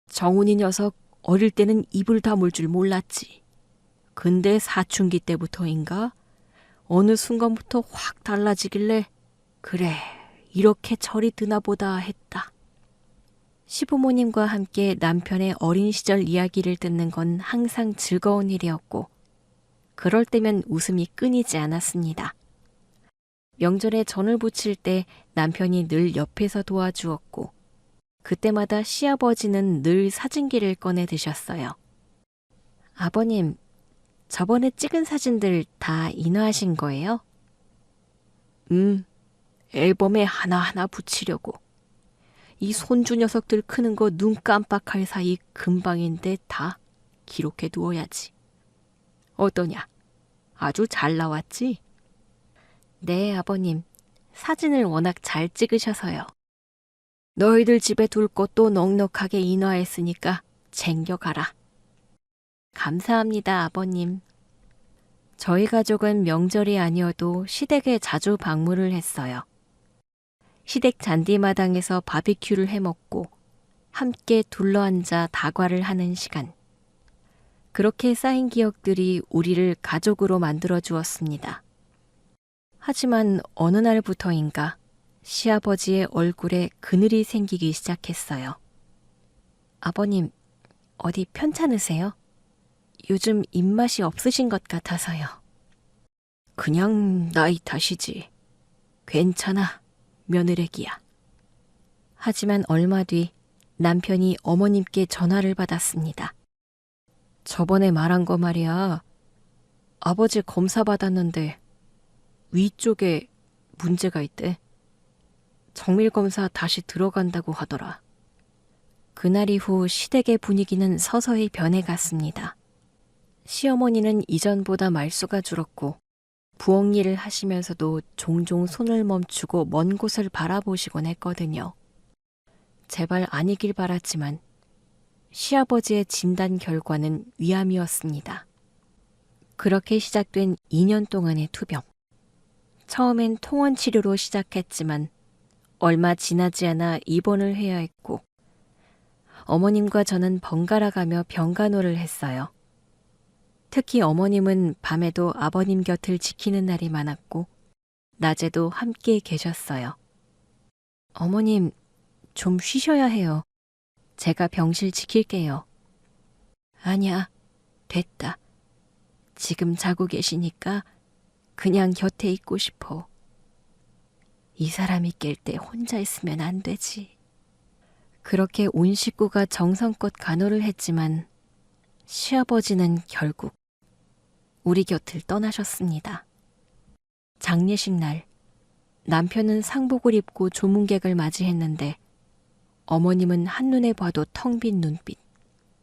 정훈이 녀석 어릴 때는 입을 다물 줄 몰랐지. 근데 사춘기 때부터인가 어느 순간부터 확 달라지길래 그래, 이렇게 철이 드나 보다 했다. 시부모님과 함께 남편의 어린 시절 이야기를 듣는 건 항상 즐거운 일이었고 그럴 때면 웃음이 끊이지 않았습니다. 명절에 전을 부칠 때 남편이 늘 옆에서 도와주었고 그때마다 시아버지는 늘 사진기를 꺼내 드셨어요. 아버님, 저번에 찍은 사진들 다 인화하신 거예요? 앨범에 하나하나 붙이려고. 이 손주 녀석들 크는 거 눈 깜빡할 사이 금방인데 다 기록해 두어야지. 어떠냐? 아주 잘 나왔지? 네, 아버님. 사진을 워낙 잘 찍으셔서요. 너희들 집에 둘 것도 넉넉하게 인화했으니까 챙겨가라. 감사합니다, 아버님. 저희 가족은 명절이 아니어도 시댁에 자주 방문을 했어요. 시댁 잔디마당에서 바비큐를 해먹고 함께 둘러앉아 다과를 하는 시간. 그렇게 쌓인 기억들이 우리를 가족으로 만들어 주었습니다. 하지만 어느 날부터인가 시아버지의 얼굴에 그늘이 생기기 시작했어요. 아버님, 어디 편찮으세요? 요즘 입맛이 없으신 것 같아서요. 그냥 나이 탓이지. 괜찮아, 며느리기야. 하지만 얼마 뒤 남편이 어머님께 전화를 받았습니다. 저번에 말한 거 말이야. 아버지 검사 받았는데 위쪽에 문제가 있대. 정밀 검사 다시 들어간다고 하더라. 그날 이후 시댁의 분위기는 서서히 변해갔습니다. 시어머니는 이전보다 말수가 줄었고 부엌 일을 하시면서도 종종 손을 멈추고 먼 곳을 바라보시곤 했거든요. 제발 아니길 바랐지만 시아버지의 진단 결과는 위암이었습니다. 그렇게 시작된 2년 동안의 투병. 처음엔 통원 치료로 시작했지만 얼마 지나지 않아 입원을 해야 했고 어머님과 저는 번갈아 가며 병간호를 했어요. 특히 어머님은 밤에도 아버님 곁을 지키는 날이 많았고 낮에도 함께 계셨어요. 어머님, 좀 쉬셔야 해요. 제가 병실 지킬게요. 아니야, 됐다. 지금 자고 계시니까 그냥 곁에 있고 싶어. 이 사람이 깰 때 혼자 있으면 안 되지. 그렇게 온 식구가 정성껏 간호를 했지만 시아버지는 결국 우리 곁을 떠나셨습니다. 장례식 날 남편은 상복을 입고 조문객을 맞이했는데 어머님은 한눈에 봐도 텅 빈 눈빛,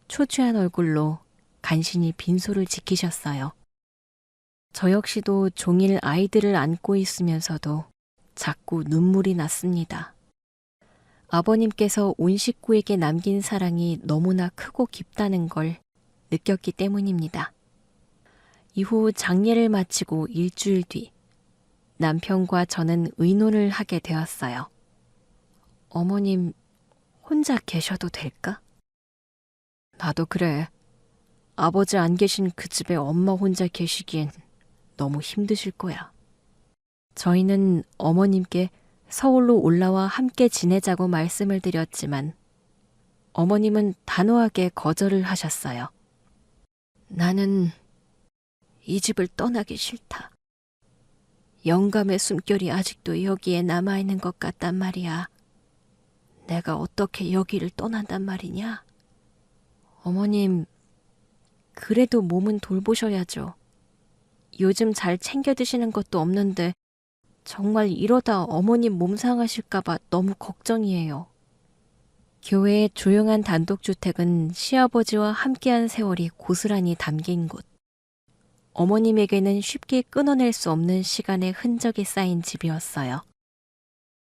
초췌한 얼굴로 간신히 빈소를 지키셨어요. 저 역시도 종일 아이들을 안고 있으면서도 자꾸 눈물이 났습니다. 아버님께서 온 식구에게 남긴 사랑이 너무나 크고 깊다는 걸 느꼈기 때문입니다. 이후 장례를 마치고 일주일 뒤 남편과 저는 의논을 하게 되었어요. 어머님 혼자 계셔도 될까? 나도 그래. 아버지 안 계신 그 집에 엄마 혼자 계시기엔 너무 힘드실 거야. 저희는 어머님께 서울로 올라와 함께 지내자고 말씀을 드렸지만 어머님은 단호하게 거절을 하셨어요. 나는 이 집을 떠나기 싫다. 영감의 숨결이 아직도 여기에 남아있는 것 같단 말이야. 내가 어떻게 여기를 떠난단 말이냐? 어머님, 그래도 몸은 돌보셔야죠. 요즘 잘 챙겨 드시는 것도 없는데 정말 이러다 어머님 몸 상하실까봐 너무 걱정이에요. 교회의 조용한 단독주택은 시아버지와 함께한 세월이 고스란히 담긴 곳. 어머님에게는 쉽게 끊어낼 수 없는 시간의 흔적이 쌓인 집이었어요.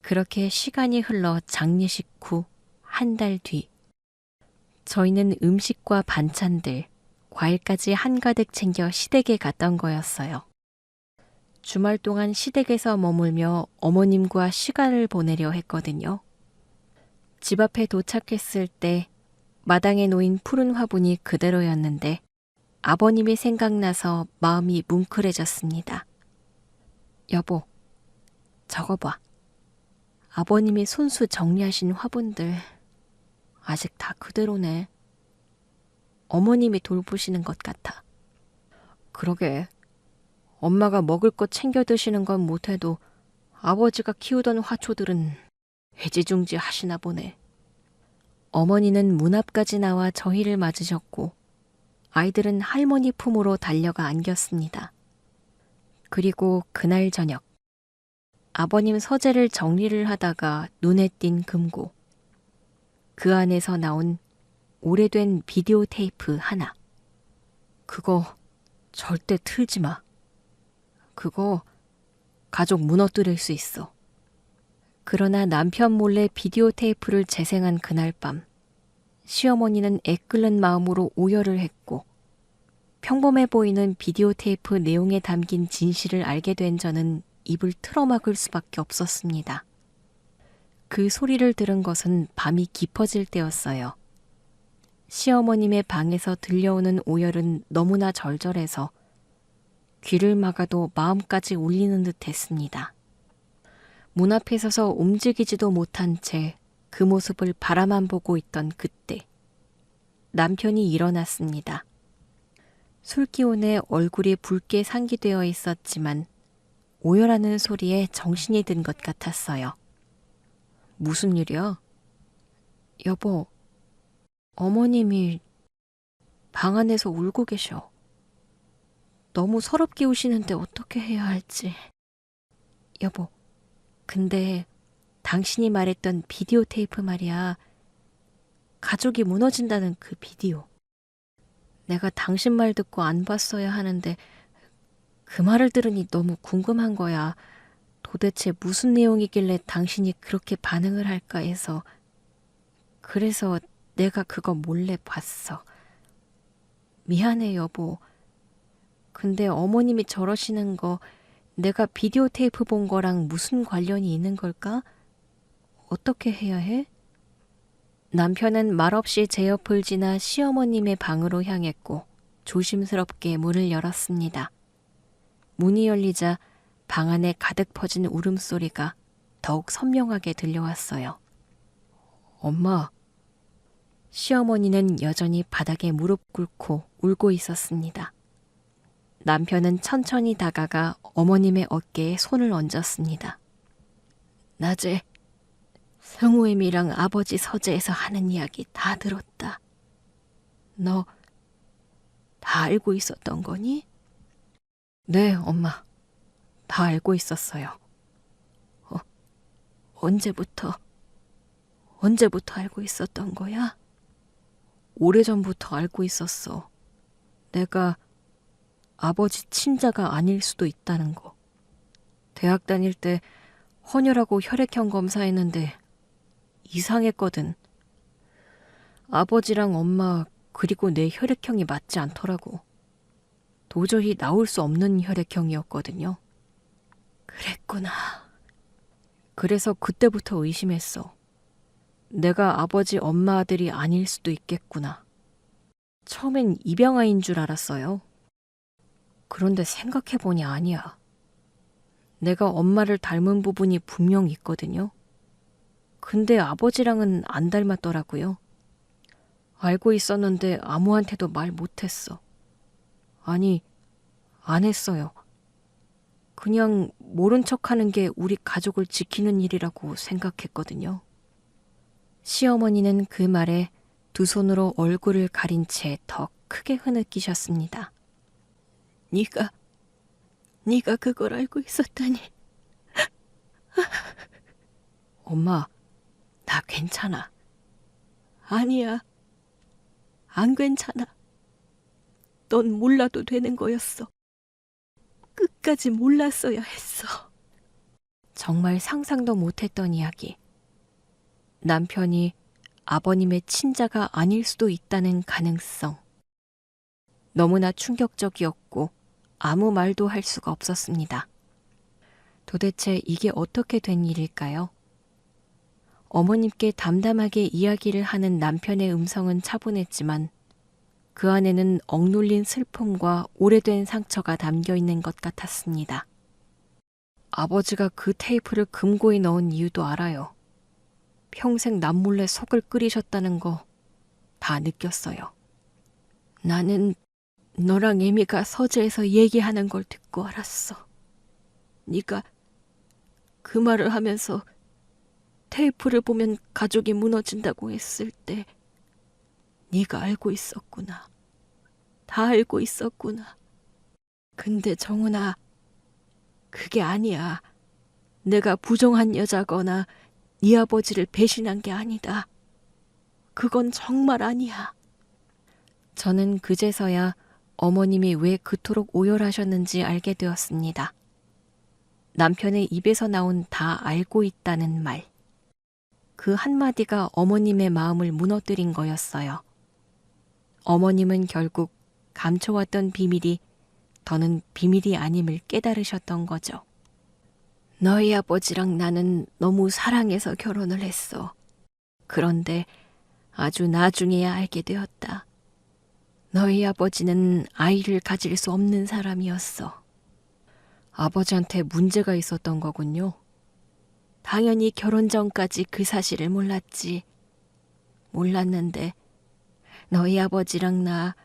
그렇게 시간이 흘러 장례식 후 한 달 뒤, 저희는 음식과 반찬들, 과일까지 한가득 챙겨 시댁에 갔던 거였어요. 주말 동안 시댁에서 머물며 어머님과 시간을 보내려 했거든요. 집 앞에 도착했을 때 마당에 놓인 푸른 화분이 그대로였는데 아버님이 생각나서 마음이 뭉클해졌습니다. 여보, 저거 봐. 아버님이 손수 정리하신 화분들 아직 다 그대로네. 어머님이 돌보시는 것 같아. 그러게. 엄마가 먹을 것 챙겨 드시는 건 못해도 아버지가 키우던 화초들은 애지중지 하시나 보네. 어머니는 문 앞까지 나와 저희를 맞으셨고 아이들은 할머니 품으로 달려가 안겼습니다. 그리고 그날 저녁, 아버님 서재를 정리를 하다가 눈에 띈 금고. 그 안에서 나온 오래된 비디오 테이프 하나. 그거 절대 틀지 마. 그거 가족 무너뜨릴 수 있어. 그러나 남편 몰래 비디오 테이프를 재생한 그날 밤, 시어머니는 애끓는 마음으로 오열을 했고 평범해 보이는 비디오 테이프 내용에 담긴 진실을 알게 된 저는 입을 틀어막을 수밖에 없었습니다. 그 소리를 들은 것은 밤이 깊어질 때였어요. 시어머님의 방에서 들려오는 오열은 너무나 절절해서 귀를 막아도 마음까지 울리는 듯 했습니다. 문 앞에 서서 움직이지도 못한 채 그 모습을 바라만 보고 있던 그때 남편이 일어났습니다. 술기운에 얼굴이 붉게 상기되어 있었지만 오열하는 소리에 정신이 든 것 같았어요. 무슨 일이야? 여보, 어머님이 방 안에서 울고 계셔. 너무 서럽게 우시는데 어떻게 해야 할지. 여보, 근데 당신이 말했던 비디오 테이프 말이야. 가족이 무너진다는 그 비디오. 내가 당신 말 듣고 안 봤어야 하는데 그 말을 들으니 너무 궁금한 거야. 도대체 무슨 내용이길래 당신이 그렇게 반응을 할까 해서. 그래서 내가 그거 몰래 봤어. 미안해, 여보. 근데 어머님이 저러시는 거 내가 비디오 테이프 본 거랑 무슨 관련이 있는 걸까? 어떻게 해야 해? 남편은 말없이 제 옆을 지나 시어머님의 방으로 향했고 조심스럽게 문을 열었습니다. 문이 열리자 방 안에 가득 퍼진 울음소리가 더욱 선명하게 들려왔어요. 엄마. 시어머니는 여전히 바닥에 무릎 꿇고 울고 있었습니다. 남편은 천천히 다가가 어머님의 어깨에 손을 얹었습니다. 낮에 성우엠이랑 아버지 서재에서 하는 이야기 다 들었다. 너 다 알고 있었던 거니? 네, 엄마. 다 알고 있었어요. 언제부터 알고 있었던 거야? 오래전부터 알고 있었어. 내가 아버지 친자가 아닐 수도 있다는 거. 대학 다닐 때 헌혈하고 혈액형 검사했는데 이상했거든. 아버지랑 엄마 그리고 내 혈액형이 맞지 않더라고. 도저히 나올 수 없는 혈액형이었거든요. 그랬구나. 그래서 그때부터 의심했어. 내가 아버지 엄마 아들이 아닐 수도 있겠구나. 처음엔 입양아인 줄 알았어요. 그런데 생각해보니 아니야. 내가 엄마를 닮은 부분이 분명 있거든요. 근데 아버지랑은 안 닮았더라고요. 알고 있었는데 아무한테도 말 못했어. 아니, 안 했어요. 그냥 모른 척하는 게 우리 가족을 지키는 일이라고 생각했거든요. 시어머니는 그 말에 두 손으로 얼굴을 가린 채 더 크게 흐느끼셨습니다. 네가 그걸 알고 있었다니. 엄마, 나 괜찮아. 아니야, 안 괜찮아. 넌 몰라도 되는 거였어. 끝까지 몰랐어야 했어. 정말 상상도 못했던 이야기. 남편이 아버님의 친자가 아닐 수도 있다는 가능성. 너무나 충격적이었고 아무 말도 할 수가 없었습니다. 도대체 이게 어떻게 된 일일까요? 어머님께 담담하게 이야기를 하는 남편의 음성은 차분했지만 그 안에는 억눌린 슬픔과 오래된 상처가 담겨 있는 것 같았습니다. 아버지가 그 테이프를 금고에 넣은 이유도 알아요. 평생 남몰래 속을 끓이셨다는 거 다 느꼈어요. 나는 너랑 애미가 서재에서 얘기하는 걸 듣고 알았어. 네가 그 말을 하면서 테이프를 보면 가족이 무너진다고 했을 때 네가 알고 있었구나. 다 알고 있었구나. 근데 정훈아, 그게 아니야. 내가 부정한 여자거나 네 아버지를 배신한 게 아니다. 그건 정말 아니야. 저는 그제서야 어머님이 왜 그토록 오열하셨는지 알게 되었습니다. 남편의 입에서 나온 다 알고 있다는 말. 그 한마디가 어머님의 마음을 무너뜨린 거였어요. 어머님은 결국 감춰왔던 비밀이 더는 비밀이 아님을 깨달으셨던 거죠. 너희 아버지랑 나는 너무 사랑해서 결혼을 했어. 그런데 아주 나중에야 알게 되었다. 너희 아버지는 아이를 가질 수 없는 사람이었어. 아버지한테 문제가 있었던 거군요. 당연히 결혼 전까지 그 사실을 몰랐지. 몰랐는데 너희 아버지랑 나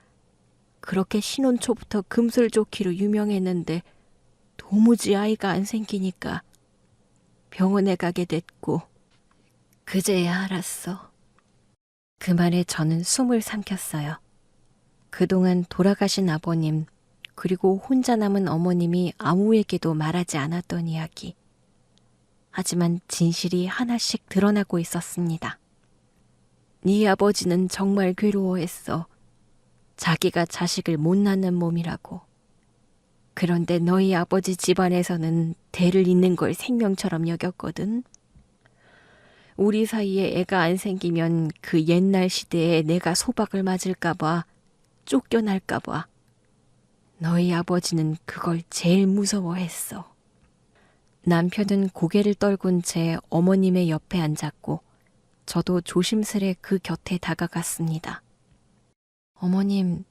그렇게 신혼 초부터 금슬좋기로 유명했는데 도무지 아이가 안 생기니까 병원에 가게 됐고 그제야 알았어. 그 말에 저는 숨을 삼켰어요. 그동안 돌아가신 아버님 그리고 혼자 남은 어머님이 아무에게도 말하지 않았던 이야기. 하지만 진실이 하나씩 드러나고 있었습니다. 네 아버지는 정말 괴로워했어. 자기가 자식을 못 낳는 몸이라고. 그런데 너희 아버지 집안에서는 대를 잇는 걸 생명처럼 여겼거든. 우리 사이에 애가 안 생기면 그 옛날 시대에 내가 소박을 맞을까봐, 쫓겨날까봐. 너희 아버지는 그걸 제일 무서워했어. 남편은 고개를 떨군 채 어머님의 옆에 앉았고 저도 조심스레 그 곁에 다가갔습니다. 어머님,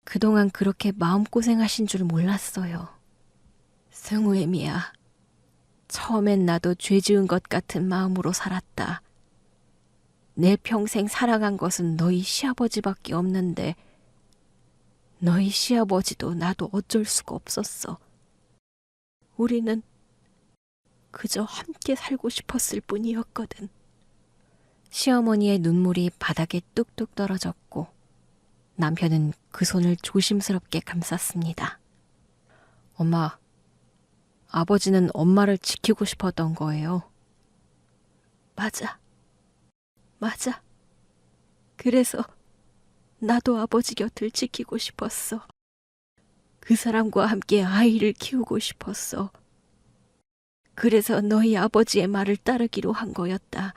그동안 그렇게 마음고생하신 줄 몰랐어요. 승우애미야, 처음엔 나도 죄 지은 것 같은 마음으로 살았다. 내 평생 사랑한 것은 너희 시아버지밖에 없는데 너희 시아버지도 나도 어쩔 수가 없었어. 우리는 그저 함께 살고 싶었을 뿐이었거든. 시어머니의 눈물이 바닥에 뚝뚝 떨어졌고 남편은 그 손을 조심스럽게 감쌌습니다. 엄마, 아버지는 엄마를 지키고 싶었던 거예요. 맞아. 그래서 나도 아버지 곁을 지키고 싶었어. 그 사람과 함께 아이를 키우고 싶었어. 그래서 너희 아버지의 말을 따르기로 한 거였다.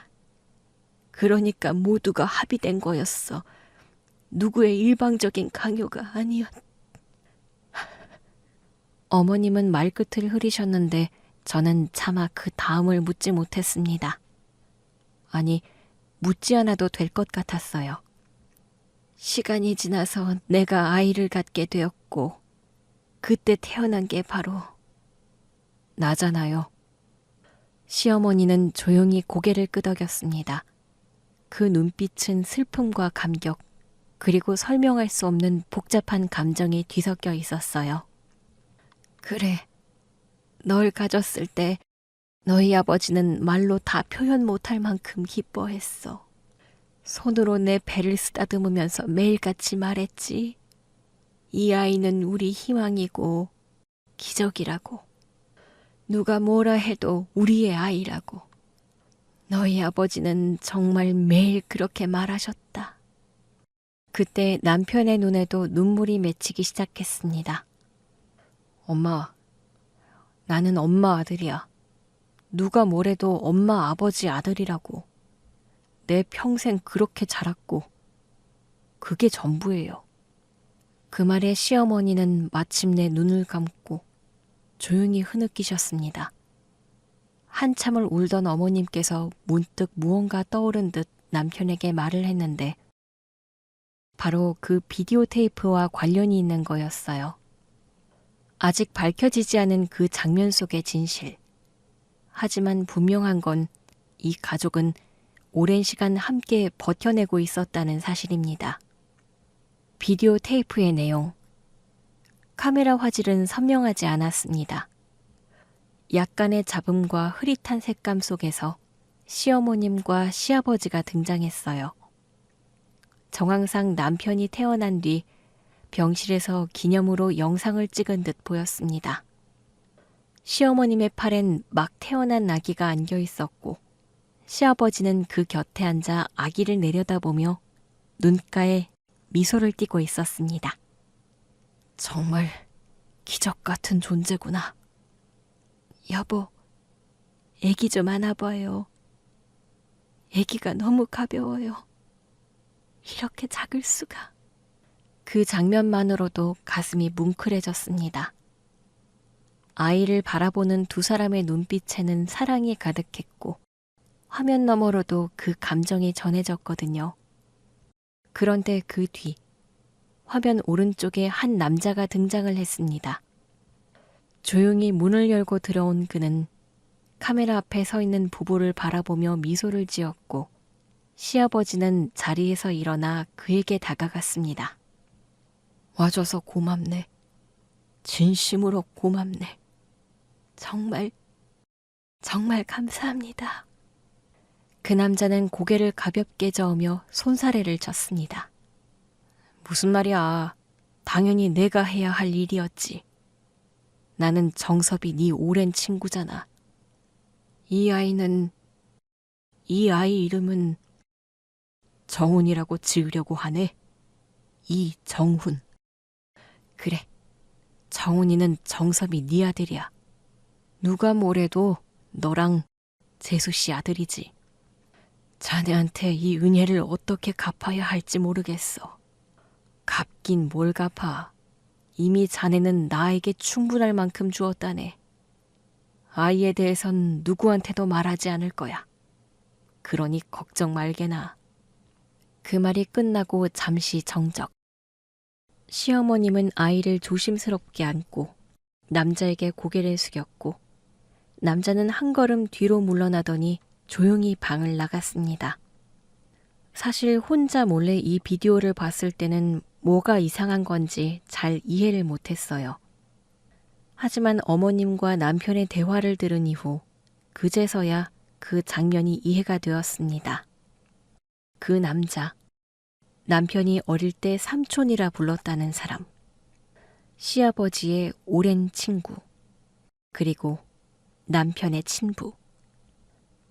그러니까 모두가 합의된 거였어. 누구의 일방적인 강요가 아니었. 어머님은 말끝을 흐리셨는데 저는 차마 그 다음을 묻지 못했습니다. 아니, 묻지 않아도 될 것 같았어요. 시간이 지나서 내가 아이를 갖게 되었고 그때 태어난 게 바로 나잖아요. 시어머니는 조용히 고개를 끄덕였습니다. 그 눈빛은 슬픔과 감격, 그리고 설명할 수 없는 복잡한 감정이 뒤섞여 있었어요. 그래, 널 가졌을 때 너희 아버지는 말로 다 표현 못할 만큼 기뻐했어. 손으로 내 배를 쓰다듬으면서 매일같이 말했지. 이 아이는 우리 희망이고 기적이라고. 누가 뭐라 해도 우리의 아이라고. 너희 아버지는 정말 매일 그렇게 말하셨다. 그때 남편의 눈에도 눈물이 맺히기 시작했습니다. 엄마, 나는 엄마 아들이야. 누가 뭐래도 엄마 아버지 아들이라고. 내 평생 그렇게 자랐고 그게 전부예요. 그 말에 시어머니는 마침내 눈을 감고 조용히 흐느끼셨습니다. 한참을 울던 어머님께서 문득 무언가 떠오른 듯 남편에게 말을 했는데 바로 그 비디오 테이프와 관련이 있는 거였어요. 아직 밝혀지지 않은 그 장면 속의 진실. 하지만 분명한 건 이 가족은 오랜 시간 함께 버텨내고 있었다는 사실입니다. 비디오 테이프의 내용. 카메라 화질은 선명하지 않았습니다. 약간의 잡음과 흐릿한 색감 속에서 시어머님과 시아버지가 등장했어요. 정황상 남편이 태어난 뒤 병실에서 기념으로 영상을 찍은 듯 보였습니다. 시어머님의 팔엔 막 태어난 아기가 안겨 있었고 시아버지는 그 곁에 앉아 아기를 내려다보며 눈가에 미소를 띠고 있었습니다. 정말 기적 같은 존재구나. 여보, 애기 좀 안아봐요. 애기가 너무 가벼워요. 이렇게 작을 수가. 그 장면만으로도 가슴이 뭉클해졌습니다. 아이를 바라보는 두 사람의 눈빛에는 사랑이 가득했고 화면 너머로도 그 감정이 전해졌거든요. 그런데 그 뒤 화면 오른쪽에 한 남자가 등장을 했습니다. 조용히 문을 열고 들어온 그는 카메라 앞에 서 있는 부부를 바라보며 미소를 지었고 시아버지는 자리에서 일어나 그에게 다가갔습니다. 와줘서 고맙네. 진심으로 고맙네. 정말 감사합니다. 그 남자는 고개를 가볍게 저으며 손사래를 쳤습니다. 무슨 말이야. 당연히 내가 해야 할 일이었지. 나는 정섭이 네 오랜 친구잖아. 이 아이 이름은 정훈이라고 지으려고 하네. 이정훈. 그래, 정훈이는 정섭이 네 아들이야. 누가 뭐래도 너랑 재수 씨 아들이지. 자네한테 이 은혜를 어떻게 갚아야 할지 모르겠어. 갚긴 뭘 갚아. 이미 자네는 나에게 충분할 만큼 주었다네. 아이에 대해선 누구한테도 말하지 않을 거야. 그러니 걱정 말게나. 그 말이 끝나고 잠시 정적. 시어머님은 아이를 조심스럽게 안고 남자에게 고개를 숙였고 남자는 한 걸음 뒤로 물러나더니 조용히 방을 나갔습니다. 사실 혼자 몰래 이 비디오를 봤을 때는 뭐가 이상한 건지 잘 이해를 못했어요. 하지만 어머님과 남편의 대화를 들은 이후 그제서야 그 장면이 이해가 되었습니다. 그 남자, 남편이 어릴 때 삼촌이라 불렀다는 사람, 시아버지의 오랜 친구, 그리고 남편의 친부.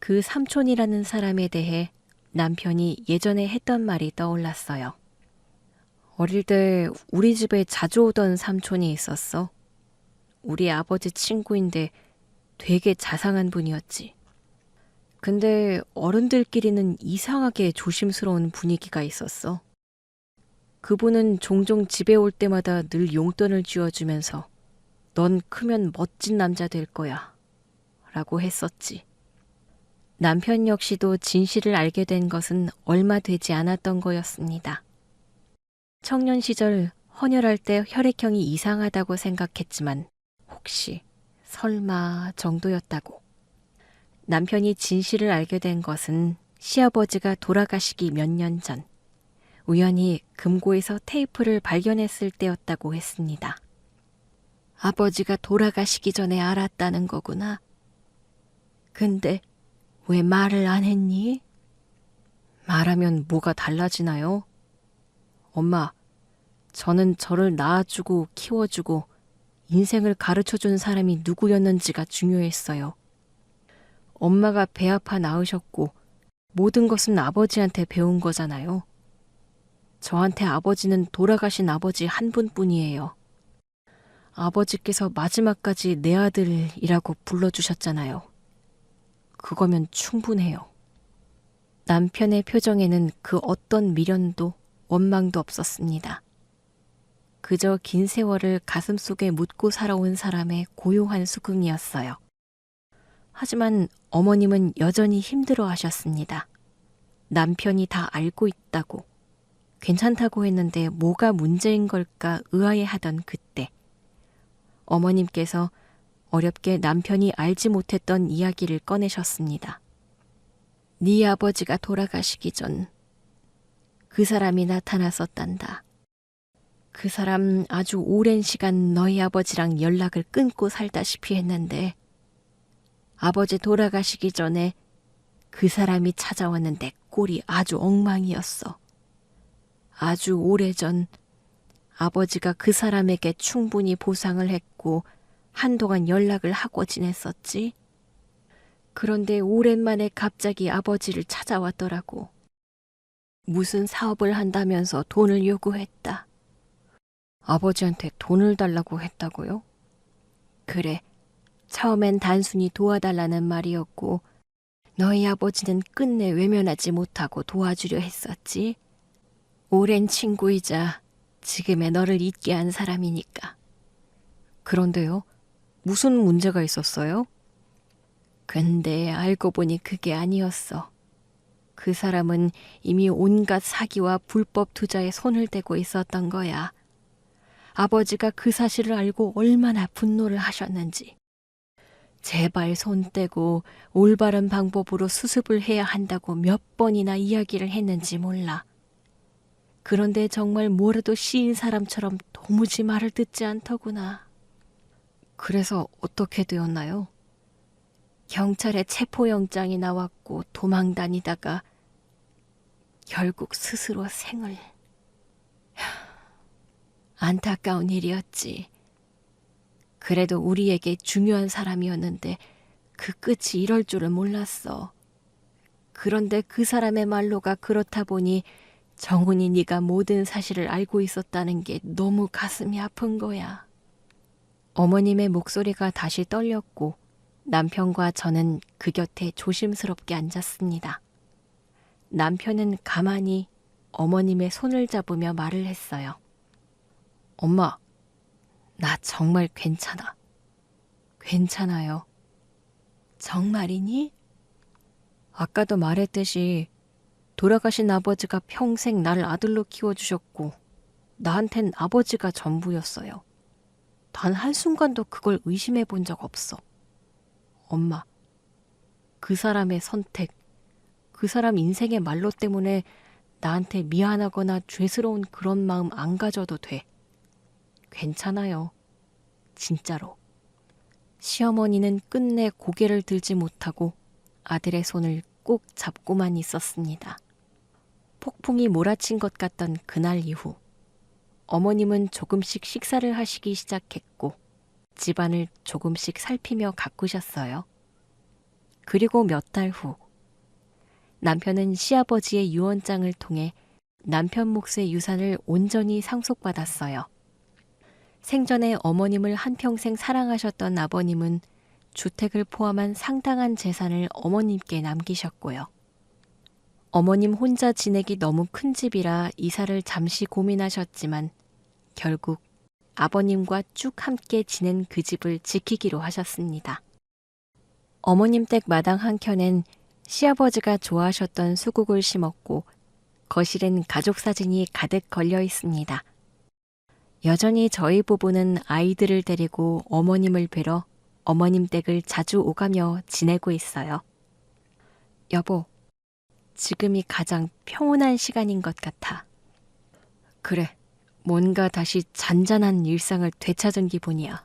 그 삼촌이라는 사람에 대해 남편이 예전에 했던 말이 떠올랐어요. 어릴 때 우리 집에 자주 오던 삼촌이 있었어. 우리 아버지 친구인데 되게 자상한 분이었지. 근데 어른들끼리는 이상하게 조심스러운 분위기가 있었어. 그분은 종종 집에 올 때마다 늘 용돈을 쥐어주면서 넌 크면 멋진 남자 될 거야 라고 했었지. 남편 역시도 진실을 알게 된 것은 얼마 되지 않았던 거였습니다. 청년 시절 헌혈할 때 혈액형이 이상하다고 생각했지만 혹시 설마 정도였다고. 남편이 진실을 알게 된 것은 시아버지가 돌아가시기 몇 년 전 우연히 금고에서 테이프를 발견했을 때였다고 했습니다. 아버지가 돌아가시기 전에 알았다는 거구나. 근데 왜 말을 안 했니? 말하면 뭐가 달라지나요? 엄마, 저는 저를 낳아주고 키워주고 인생을 가르쳐준 사람이 누구였는지가 중요했어요. 엄마가 배 아파 낳으셨고 모든 것은 아버지한테 배운 거잖아요. 저한테 아버지는 돌아가신 아버지 한 분뿐이에요. 아버지께서 마지막까지 내 아들이라고 불러주셨잖아요. 그거면 충분해요. 남편의 표정에는 그 어떤 미련도 원망도 없었습니다. 그저 긴 세월을 가슴속에 묻고 살아온 사람의 고요한 수긍이었어요. 하지만 어머님은 여전히 힘들어 하셨습니다. 남편이 다 알고 있다고, 괜찮다고 했는데 뭐가 문제인 걸까 의아해하던 그때, 어머님께서 어렵게 남편이 알지 못했던 이야기를 꺼내셨습니다. 네 아버지가 돌아가시기 전 그 사람이 나타났었단다. 그 사람 아주 오랜 시간 너희 아버지랑 연락을 끊고 살다시피 했는데 아버지 돌아가시기 전에 그 사람이 찾아왔는데 꼴이 아주 엉망이었어. 아주 오래전 아버지가 그 사람에게 충분히 보상을 했고 한동안 연락을 하고 지냈었지. 그런데 오랜만에 갑자기 아버지를 찾아왔더라고. 무슨 사업을 한다면서 돈을 요구했다. 아버지한테 돈을 달라고 했다고요? 그래, 처음엔 단순히 도와달라는 말이었고 너희 아버지는 끝내 외면하지 못하고 도와주려 했었지. 오랜 친구이자 지금의 너를 잊게 한 사람이니까. 그런데요, 무슨 문제가 있었어요? 근데 알고 보니 그게 아니었어. 그 사람은 이미 온갖 사기와 불법 투자에 손을 대고 있었던 거야. 아버지가 그 사실을 알고 얼마나 분노를 하셨는지. 제발 손 떼고 올바른 방법으로 수습을 해야 한다고 몇 번이나 이야기를 했는지 몰라. 그런데 정말 뭐라도 시인 사람처럼 도무지 말을 듣지 않더구나. 그래서 어떻게 되었나요? 경찰에 체포영장이 나왔고 도망 다니다가 결국 스스로 생을. 안타까운 일이었지. 그래도 우리에게 중요한 사람이었는데 그 끝이 이럴 줄은 몰랐어. 그런데 그 사람의 말로가 그렇다 보니 정훈이 네가 모든 사실을 알고 있었다는 게 너무 가슴이 아픈 거야. 어머님의 목소리가 다시 떨렸고 남편과 저는 그 곁에 조심스럽게 앉았습니다. 남편은 가만히 어머님의 손을 잡으며 말을 했어요. 엄마, 나 정말 괜찮아. 괜찮아요. 정말이니? 아까도 말했듯이 돌아가신 아버지가 평생 나를 아들로 키워주셨고 나한텐 아버지가 전부였어요. 단 한순간도 그걸 의심해 본 적 없어. 엄마, 그 사람의 선택, 그 사람 인생의 말로 때문에 나한테 미안하거나 죄스러운 그런 마음 안 가져도 돼. 괜찮아요. 진짜로. 시어머니는 끝내 고개를 들지 못하고 아들의 손을 꼭 잡고만 있었습니다. 폭풍이 몰아친 것 같던 그날 이후 어머님은 조금씩 식사를 하시기 시작했고 집안을 조금씩 살피며 가꾸셨어요. 그리고 몇 달 후 남편은 시아버지의 유언장을 통해 남편 몫의 유산을 온전히 상속받았어요. 생전에 어머님을 한평생 사랑하셨던 아버님은 주택을 포함한 상당한 재산을 어머님께 남기셨고요. 어머님 혼자 지내기 너무 큰 집이라 이사를 잠시 고민하셨지만 결국 아버님과 쭉 함께 지낸 그 집을 지키기로 하셨습니다. 어머님 댁 마당 한켠엔 시아버지가 좋아하셨던 수국을 심었고 거실엔 가족 사진이 가득 걸려 있습니다. 여전히 저희 부부는 아이들을 데리고 어머님을 뵈러 어머님 댁을 자주 오가며 지내고 있어요. 여보, 지금이 가장 평온한 시간인 것 같아. 그래, 뭔가 다시 잔잔한 일상을 되찾은 기분이야.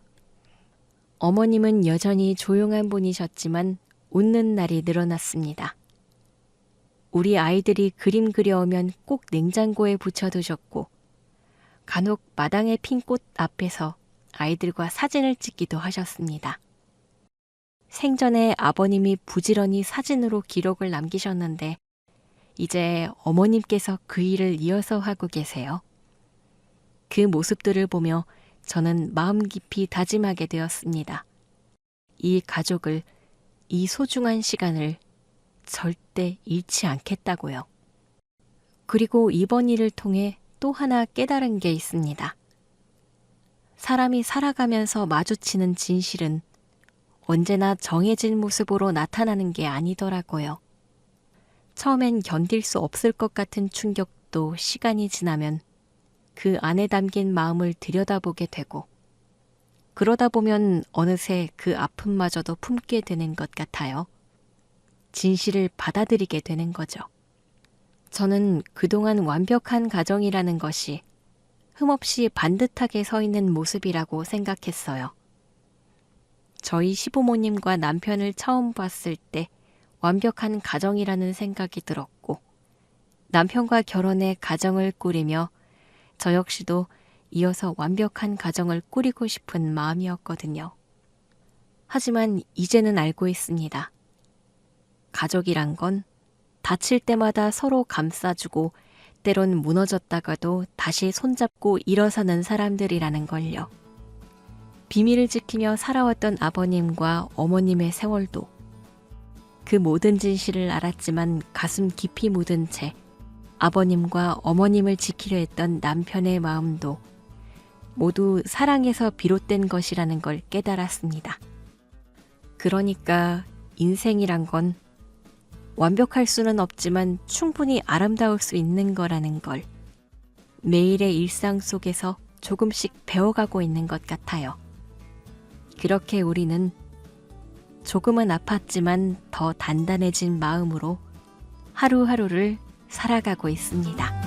어머님은 여전히 조용한 분이셨지만 웃는 날이 늘어났습니다. 우리 아이들이 그림 그려오면 꼭 냉장고에 붙여두셨고 간혹 마당에 핀 꽃 앞에서 아이들과 사진을 찍기도 하셨습니다. 생전에 아버님이 부지런히 사진으로 기록을 남기셨는데 이제 어머님께서 그 일을 이어서 하고 계세요. 그 모습들을 보며 저는 마음 깊이 다짐하게 되었습니다. 이 가족을, 이 소중한 시간을 절대 잃지 않겠다고요. 그리고 이번 일을 통해 또 하나 깨달은 게 있습니다. 사람이 살아가면서 마주치는 진실은 언제나 정해진 모습으로 나타나는 게 아니더라고요. 처음엔 견딜 수 없을 것 같은 충격도 시간이 지나면 그 안에 담긴 마음을 들여다보게 되고 그러다 보면 어느새 그 아픔마저도 품게 되는 것 같아요. 진실을 받아들이게 되는 거죠. 저는 그동안 완벽한 가정이라는 것이 흠없이 반듯하게 서 있는 모습이라고 생각했어요. 저희 시부모님과 남편을 처음 봤을 때 완벽한 가정이라는 생각이 들었고 남편과 결혼해 가정을 꾸리며 저 역시도 이어서 완벽한 가정을 꾸리고 싶은 마음이었거든요. 하지만 이제는 알고 있습니다. 가족이란 건 다칠 때마다 서로 감싸주고 때론 무너졌다가도 다시 손잡고 일어서는 사람들이라는 걸요. 비밀을 지키며 살아왔던 아버님과 어머님의 세월도 그 모든 진실을 알았지만 가슴 깊이 묻은 채 아버님과 어머님을 지키려 했던 남편의 마음도 모두 사랑에서 비롯된 것이라는 걸 깨달았습니다. 그러니까 인생이란 건 완벽할 수는 없지만 충분히 아름다울 수 있는 거라는 걸 매일의 일상 속에서 조금씩 배워가고 있는 것 같아요. 그렇게 우리는 조금은 아팠지만 더 단단해진 마음으로 하루하루를 살아가고 있습니다.